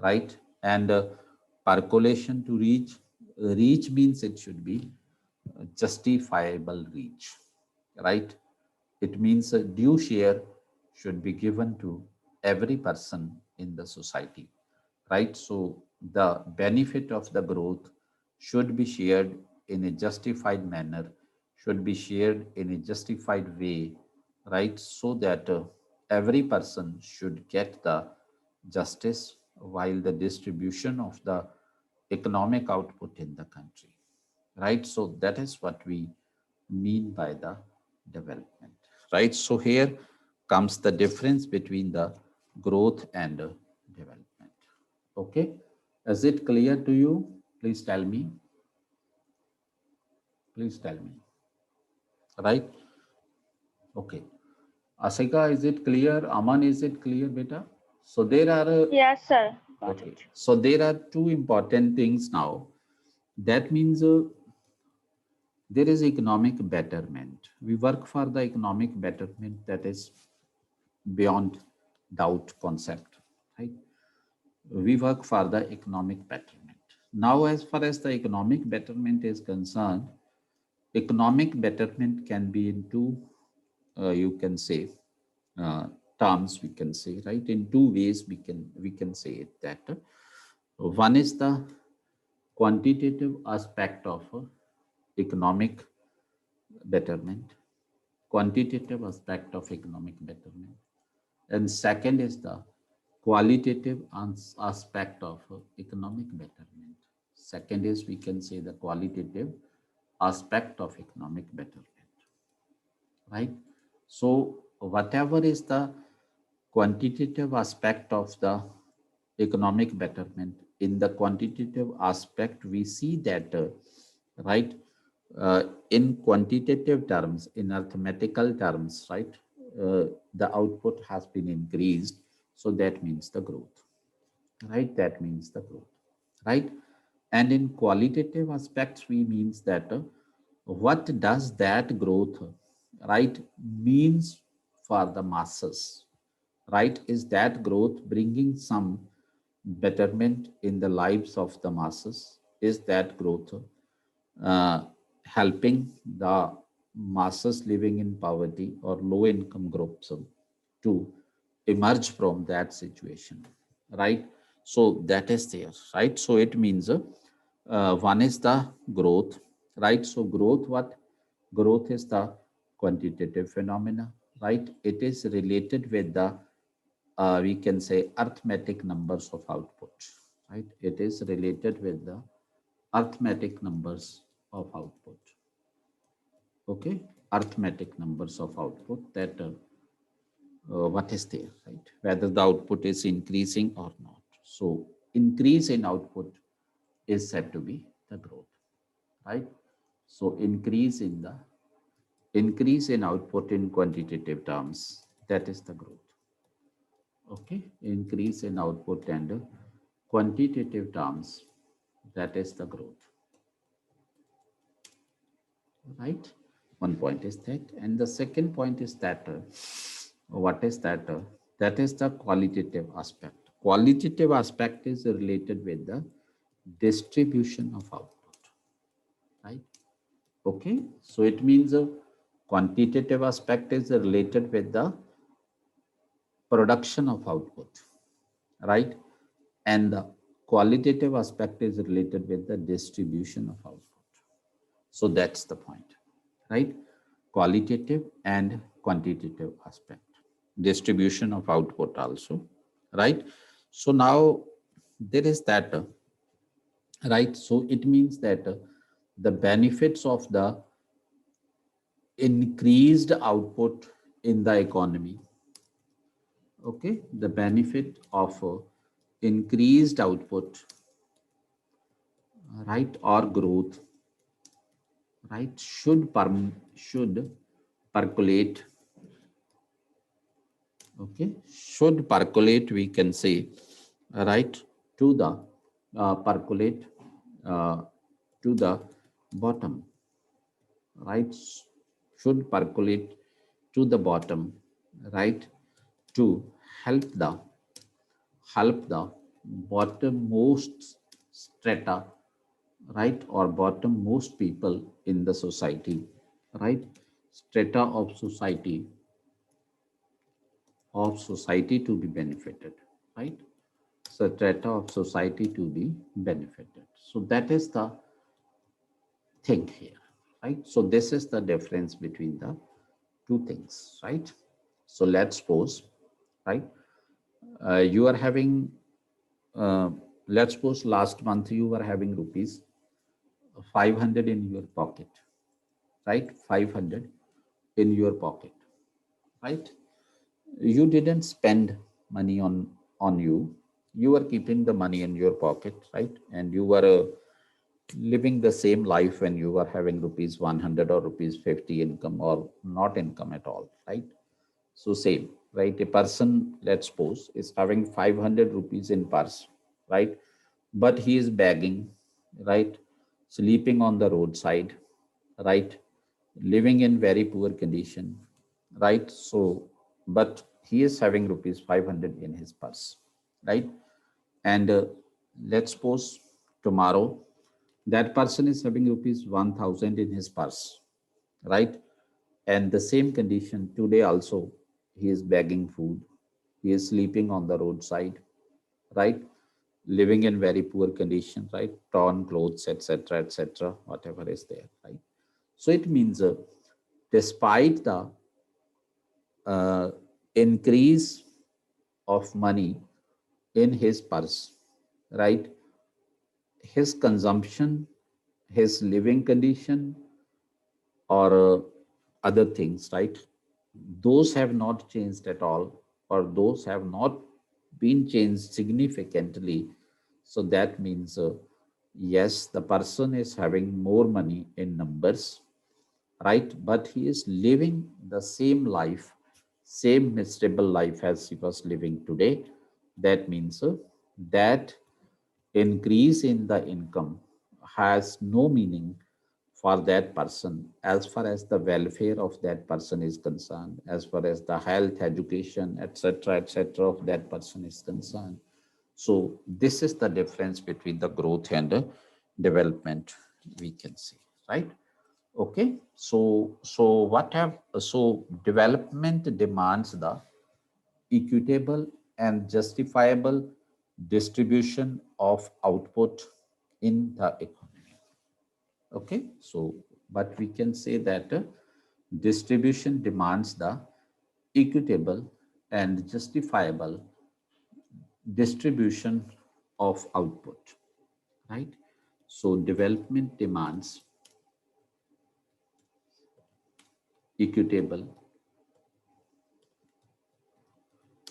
right? And percolation to reach means it should be justifiable reach, right? It means a due share should be given to every person in the society, right? So the benefit of the growth should be shared in a justified manner, should be shared in a justified way, right? So that every person should get the justice while the distribution of the economic output in the country, right? So that is what we mean by the development, right? So here comes the difference between the growth and development. Okay, is it clear to you? Please tell me. Please tell me. Right? Okay. Asika, is it clear? Aman, is it clear, beta? So there are Yes, sir. Got okay. it. So there are two important things now. That means there is economic betterment. We work for the economic betterment, that is beyond doubt concept, right? We work for the economic betterment. Now, as far as the economic betterment is concerned, economic betterment can be in two, you can say, uh, terms. We can say, right, in two ways. We can say it that one is the quantitative aspect of economic betterment, quantitative aspect of economic betterment, and second is the qualitative aspect of economic betterment. Second is, we can say, the qualitative aspect of economic betterment, right? So whatever is the quantitative aspect of the economic betterment, in the quantitative aspect we see that right, in quantitative terms, in arithmetical terms, right, the output has been increased, so that means the growth, right? That means the growth, right? And in qualitative aspects, we means that what does that growth, right, means for the masses, right? Is that growth bringing some betterment in the lives of the masses? Is that growth uh, helping the masses living in poverty or low income groups to emerge from that situation, right? So that is there, right? So it means one is the growth, right? So growth, what? Growth is the quantitative phenomena, right? It is related with the we can say arithmetic numbers of output, right? It is related with the arithmetic numbers of output. Okay, arithmetic numbers of output, that what is there, right? Whether the output is increasing or not. So increase in output is said to be the growth, right? So increase in output in quantitative terms, that is the growth. Okay, increase in output and quantitative terms, that is the growth, right? One point is that, and the second point is that what is that? That is the qualitative aspect. Qualitative aspect is related with the distribution of output, right? Okay, so it means a quantitative aspect is related with the production of output, right? And the qualitative aspect is related with the distribution of output. So that's the point, right? Qualitative and quantitative aspect, distribution of output also, right? So now there is that, right? So it means that the benefits of the increased output in the economy, okay, the benefit of increased output, right, or growth, right, should percolate, okay, should percolate, we can say, right, to the percolate uh, to the bottom, right, should percolate to the bottom, right, to help the bottommost strata, right, or bottommost people in the society, right, strata of society to be benefited, right, strata of society to be benefited. So that is the thing here, right? So this is the difference between the two things, right? So let's suppose, right, you are having, uh, let's suppose last month you were having rupees 500 in your pocket, right? 500 in your pocket, right? You didn't spend money on you. You were keeping the money in your pocket, right? And you were living the same life when you were having rupees 100 or rupees 50 income or not income at all, right? So same, right? A person, let's suppose, is having 500 rupees in purse, right? But he is begging, right? Sleeping on the roadside, right? Living in very poor condition, right? So, but he is having rupees 500 in his purse, right? And let's suppose tomorrow that person is having rupees 1000 in his purse, right? And the same condition today also, he is begging food, he is sleeping on the roadside, right? Living in very poor condition, right? Torn clothes, etc., whatever is there, right? So it means despite the uh, increase of money in his purse, right? His consumption, his living condition, or other things, right? Those have not changed at all, or those have not been changed significantly. So that means, yes, the person is having more money in numbers, right? But he is living the same life, same miserable life as he was living today. That means that increase in the income has no meaning for that person as far as the welfare of that person is concerned, as far as the health, education, etc., of that person is concerned. So this is the difference between the growth and development, we can see, right? Okay, so development demands the equitable and justifiable distribution of output in the economy. Okay, so but we can say that distribution demands the equitable and justifiable distribution of output, right? So development demands equitable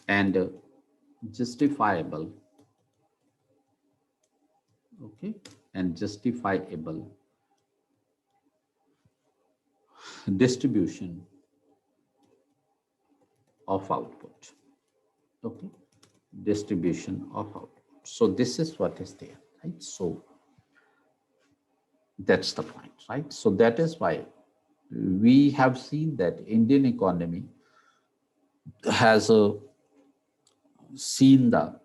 and justifiable, okay, and justifiable distribution of output, okay, distribution of output. So this is what is there, right? So that's the point, right? So that is why we have seen that Indian economy has seen the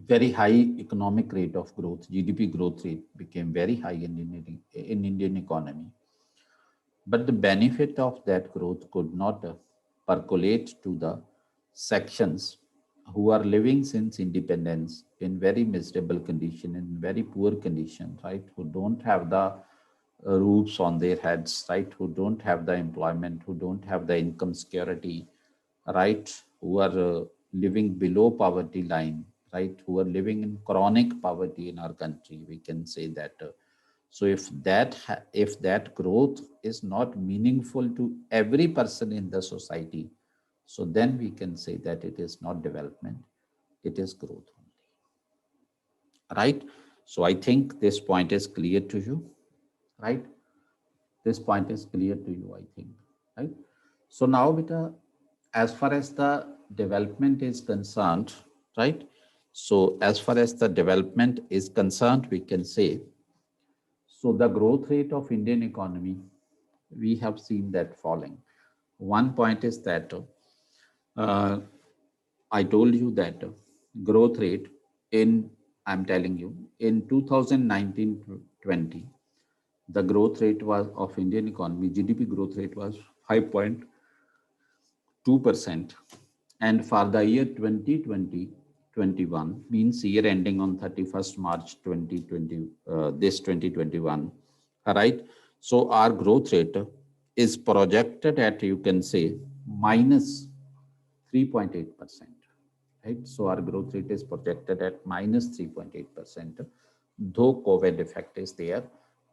very high economic rate of growth. GDP growth rate became very high in Indian economy. But the benefit of that growth could not percolate to the sections who are living since independence in very miserable condition, in very poor condition, right? Who don't have the roofs on their heads, right? Who don't have the employment, who don't have the income security, right? Who are living below poverty line, right? Who are living in chronic poverty in our country. We can say that. So if that growth is not meaningful to every person in the society, so then we can say that it is not development, it is growth only, right? So I think this point is clear to you, right? This point is clear to you, I think, right? So now, beta, as far as the development is concerned, right? So as far as the development is concerned, we can say, so the growth rate of Indian economy, we have seen that falling. One point is that uh, I told you that growth rate in, I'm telling you, in 2019-20, the growth rate was of Indian economy, GDP growth rate was 5.2%. And for the year 2020-21, means year ending on 31st March 2020, this 2021, all right? So our growth rate is projected at, you can say, minus 3.8%, right? So our growth rate is projected at minus 3.8%, though COVID effect is there,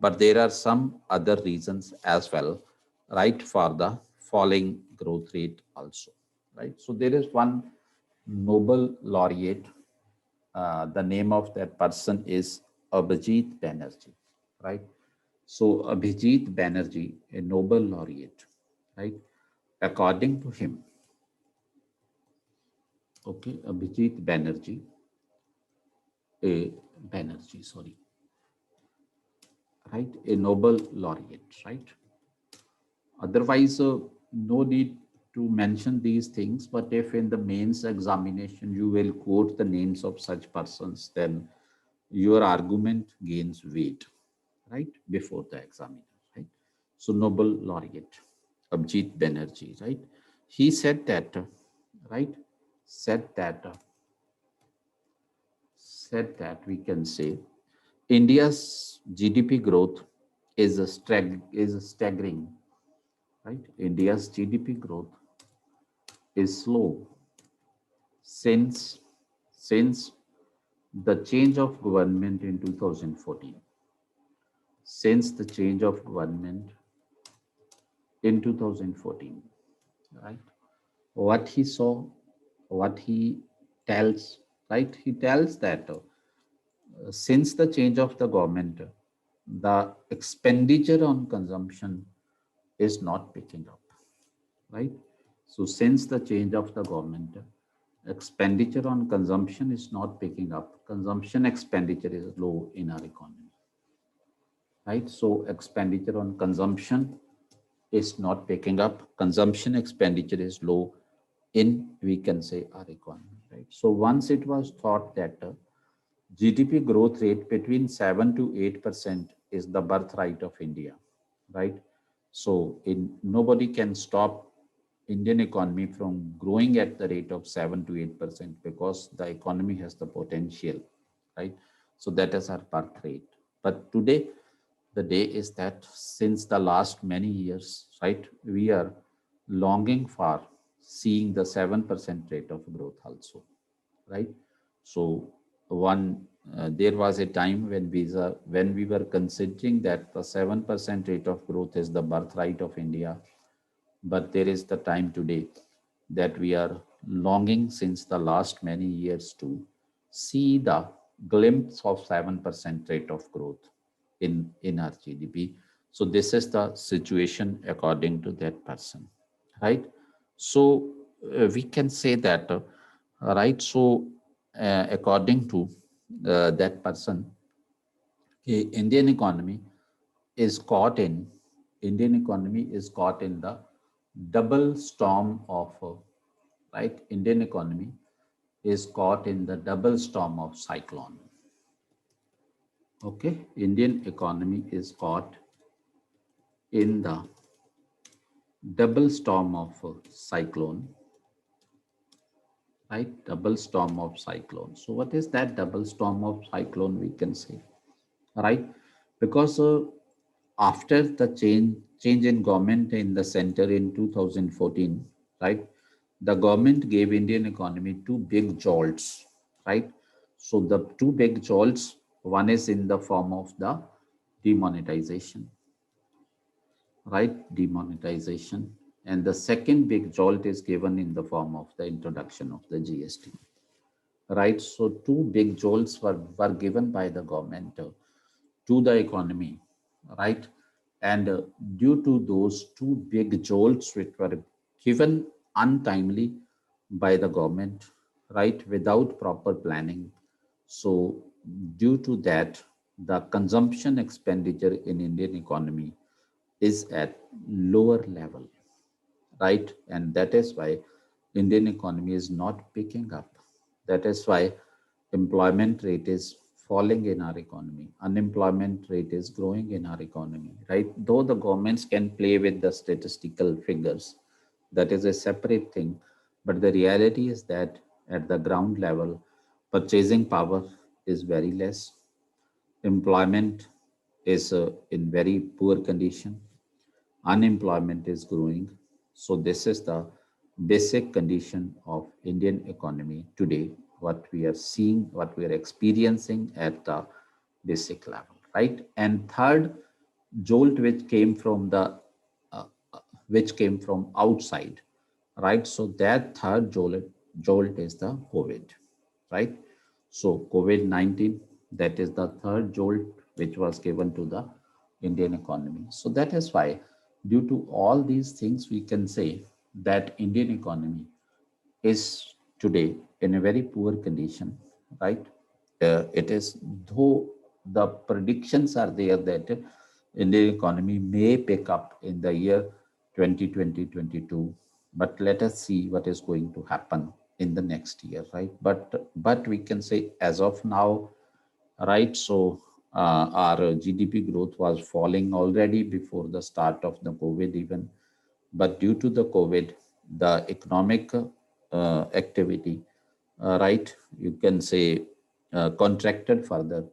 but there are some other reasons as well, right, for the falling growth rate also, right? So there is one Nobel laureate, the name of that person is Abhijit Banerjee, right? So Abhijit Banerjee, a Nobel laureate, right? According to him, okay, Abhijit Banerjee, sorry, right, a Nobel laureate, right? Otherwise, no need to mention these things, but if in the mains examination you will quote the names of such persons, then your argument gains weight, right, before the examiner, right? So Nobel laureate, Abhijit Banerjee, right? He said that, right, said that, we can say India's GDP growth is staggering, right? India's GDP growth is slow since since the change of government in 2014. Since the change of government in 2014, right? What he saw, what he tells, right? He tells that since the change of the government, the expenditure on consumption is not picking up, right? So since the change of the government, expenditure on consumption is not picking up. Consumption expenditure is low in our economy, right? So expenditure on consumption is not picking up. Consumption expenditure is low in, we can say, our economy, right? So once it was thought that GDP growth rate between 7 to 8% is the birthright of India, right? So nobody can stop Indian economy from growing at the rate of 7 to 8% because the economy has the potential, right? So that is our birth rate. But today, the day is that since the last many years, right, we are longing for seeing the 7% rate of growth also, right? So there was a time when we were considering that the 7% rate of growth is the birthright of India, but there is the time today that we are longing since the last many years to see the glimpse of 7% rate of growth in our GDP. So this is the situation according to that person, right? So we can say that, right? So according to that person, Indian economy is caught in Indian economy is caught in the double storm of right. Indian economy is caught in the double storm of cyclone. Okay, Indian economy is caught in the double storm of cyclone, right? Double storm of cyclone. So what is that double storm of cyclone? We can say, right? Because after the change in government in the center in 2014, right? The government gave Indian economy two big jolts, right? So the two big jolts, one is in the form of the demonetization, right? Demonetization. And the second big jolt is given in the form of the introduction of the GST, right? So two big jolts were given by the government to the economy, right? And due to those two big jolts which were given untimely by the government, right, without proper planning. So due to that, the consumption expenditure in Indian economy is at lower level, right? And that is why Indian economy is not picking up. That is why employment rate is falling in our economy. Unemployment rate is growing in our economy, right? Though the governments can play with the statistical figures, that is a separate thing. But the reality is that at the ground level, purchasing power is very less. Employment is in very poor condition. Unemployment is growing. So this is the basic condition of Indian economy today, what we are seeing, what we are experiencing at the basic level, right? And third jolt uh, which came from outside, right? So that third jolt is the COVID, right? So COVID-19, that is the third jolt which was given to the Indian economy. So that is why, due to all these things, we can say that Indian economy is today in a very poor condition, right? It is, though the predictions are there that Indian economy may pick up in the year 2020-22, but let us see what is going to happen in the next year, right? But we can say as of now, right? So our GDP growth was falling already before the start of the COVID even, but due to the COVID, the economic activity, right, you can say contracted further,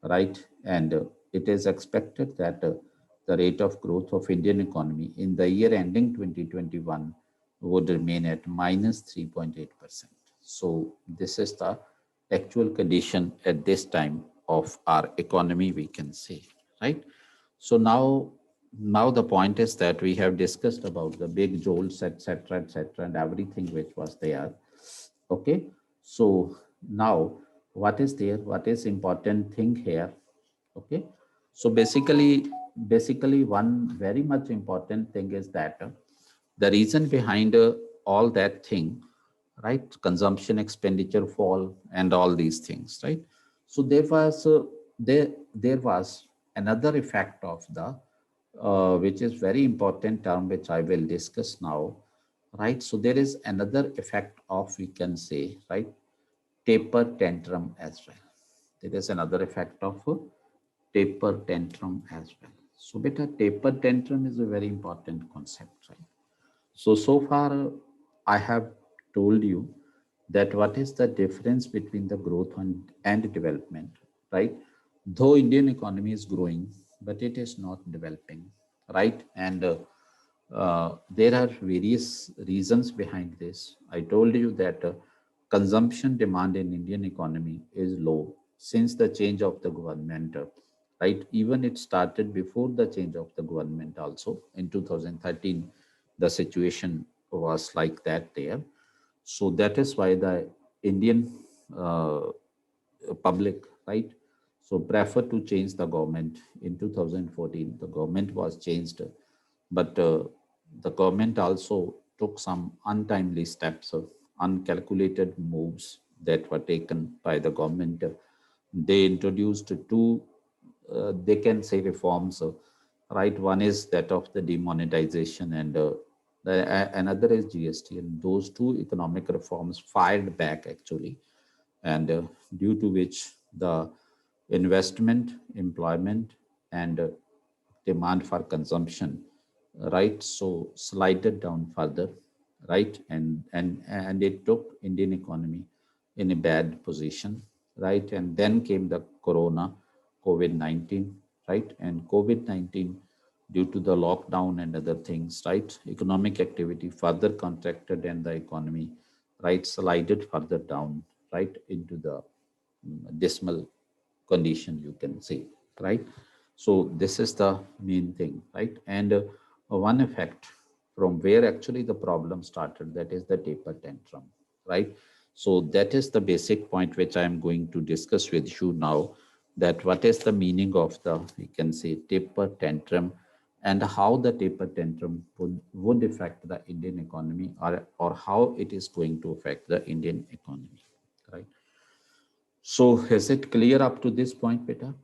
right? And it is expected that the rate of growth of Indian economy in the year ending 2021 would remain at minus 3.8%. So this is the actual condition at this time of our economy, we can say, right? So now the point is that we have discussed about the big jolts, etc., and everything which was there. Okay, so now what is there? What is important thing here? Okay, so basically one very much important thing is that the reason behind all that thing, right? Consumption, expenditure fall, and all these things, right? So there was another effect of the which is very important term which I will discuss now, right? So there is another effect of, we can say, right, taper tantrum as well. There is another effect of taper tantrum as well. So beta taper tantrum is a very important concept, right? So far, I have told you that what is the difference between the growth and development, right? Though Indian economy is growing, but it is not developing, right? And there are various reasons behind this. I told you that consumption demand in Indian economy is low since the change of the government, right? Even it started before the change of the government also in 2013. The situation was like that there. So that is why the Indian uh, public, right? So prefer to change the government in 2014. The government was changed, but the government also took some untimely steps, uncalculated moves that were taken by the government. They introduced two, they can say reforms, right? One is that of the demonetization, and another is GST. And those two economic reforms fired back actually, and due to which the investment, employment, and demand for consumption, right? So slided down further, right? And it took Indian economy in a bad position, right? And then came the Corona, COVID-19, right? And COVID-19, due to the lockdown and other things, right? Economic activity further contracted, and the economy, right, slided further down, right, into the dismal condition, you can say, right? So this is the main thing, right? And one effect from where actually the problem started, that is the taper tantrum, right? So that is the basic point which I am going to discuss with you now, that what is the meaning of the, we can say, taper tantrum, and how the taper tantrum would affect the Indian economy, or how it is going to affect the Indian economy, right? So is it clear up to this point, Peter?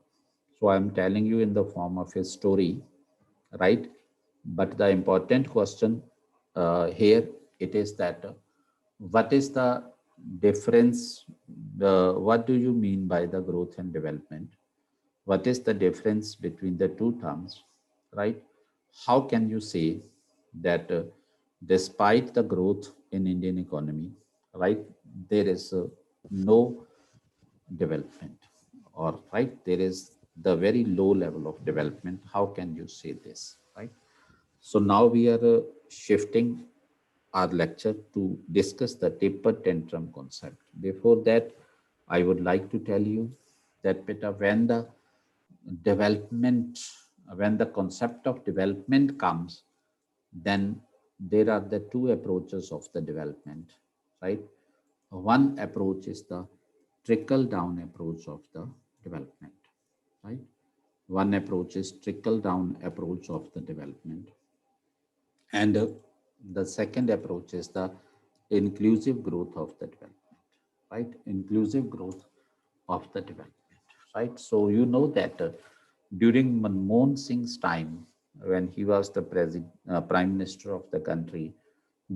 So I'm telling you in the form of a story, right? But the important question here, it is that what is the difference? What do you mean by the growth and development? What is the difference between the two terms, right? How can you say that despite the growth in Indian economy, right, there is no development, or right, there is the very low level of development? How can you say this, right? So now we are shifting our lecture to discuss the taper tantrum concept. Before that, I would like to tell you that, Peter, when the development, when the concept of development comes, then there are the two approaches of the development, right? One approach is the trickle down approach of the development, right? One approach is trickle down approach of the development. And the second approach is the inclusive growth of the development, right? Inclusive growth of the development, right? So you know that during Manmohan Singh's time, when he was the prime minister of the country,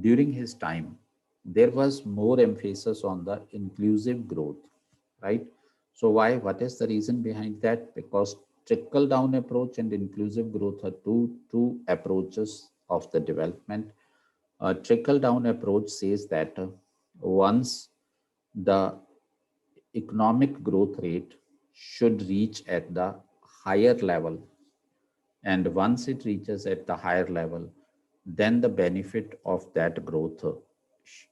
during his time, there was more emphasis on the inclusive growth, right? So why? What is the reason behind that? Because trickle down approach and inclusive growth are two approaches of the development. A trickle down approach says that once the economic growth rate should reach at the higher level, and once it reaches at the higher level, then the benefit of that growth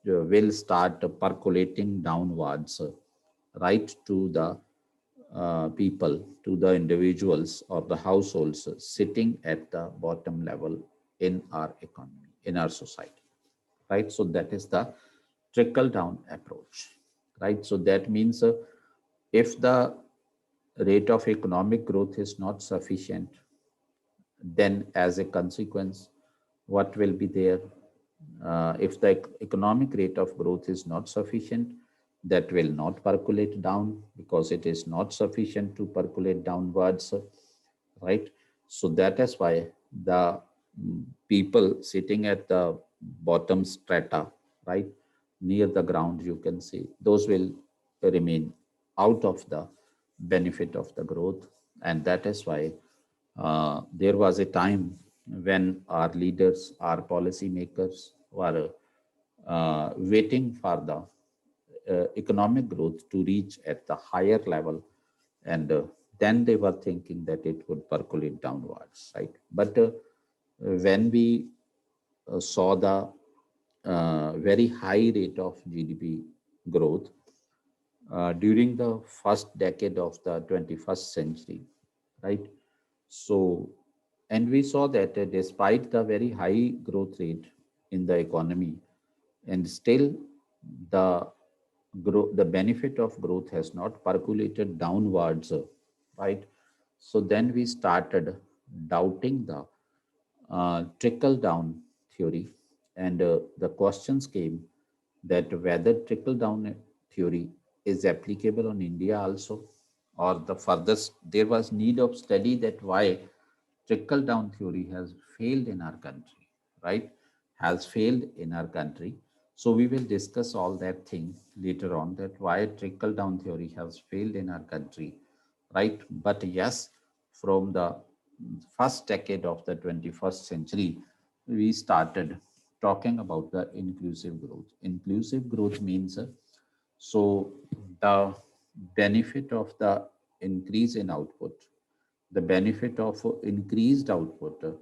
will start percolating downwards, right, to the people, to the individuals or the households sitting at the bottom level in our economy, in our society, right? So that is the trickle down approach, right? So that means if the rate of economic growth is not sufficient, then as a consequence, what will be there? If the economic rate of growth is not sufficient, that will not percolate down, because it is not sufficient to percolate downwards, right? So that is why the people sitting at the bottom strata, right, near the ground, you can say, those will remain out of the benefit of the growth. And that is why there was a time when our leaders, our policymakers were waiting for the economic growth to reach at the higher level, and then they were thinking that it would percolate downwards, right? But when we saw the very high rate of GDP growth during the first decade of the 21st century, right? So, and we saw that despite the very high growth rate in the economy, and still the the benefit of growth has not percolated downwards, right? So then we started doubting the trickle down theory, and the questions came that whether trickle down theory is applicable on India also, or the furthest there was need of study that why trickle down theory has failed in our country, right? Has failed in our country. So we will discuss all that thing later on, that why trickle down theory has failed in our country, right? But yes, from the first decade of the 21st century, we started talking about the inclusive growth. Inclusive growth means so the benefit of the increase in output, the benefit of increased output,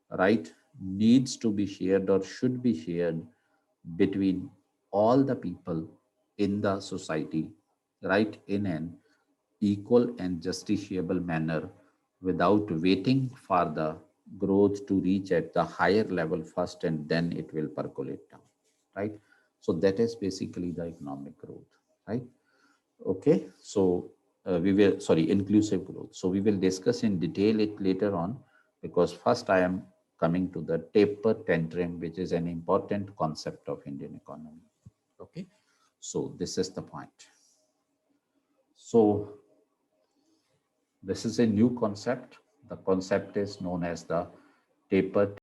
right, needs to be shared or should be shared between all the people in the society, right, in an equal and justiciable manner, without waiting for the growth to reach at the higher level first and then it will percolate down, right? So that is basically the economic growth, right? Okay, so we will, sorry, inclusive growth. So we will discuss in detail it later on, because first I am coming to the taper tantrum, which is an important concept of Indian economy. Okay, so this is the point. So this is a new concept. The concept is known as the taper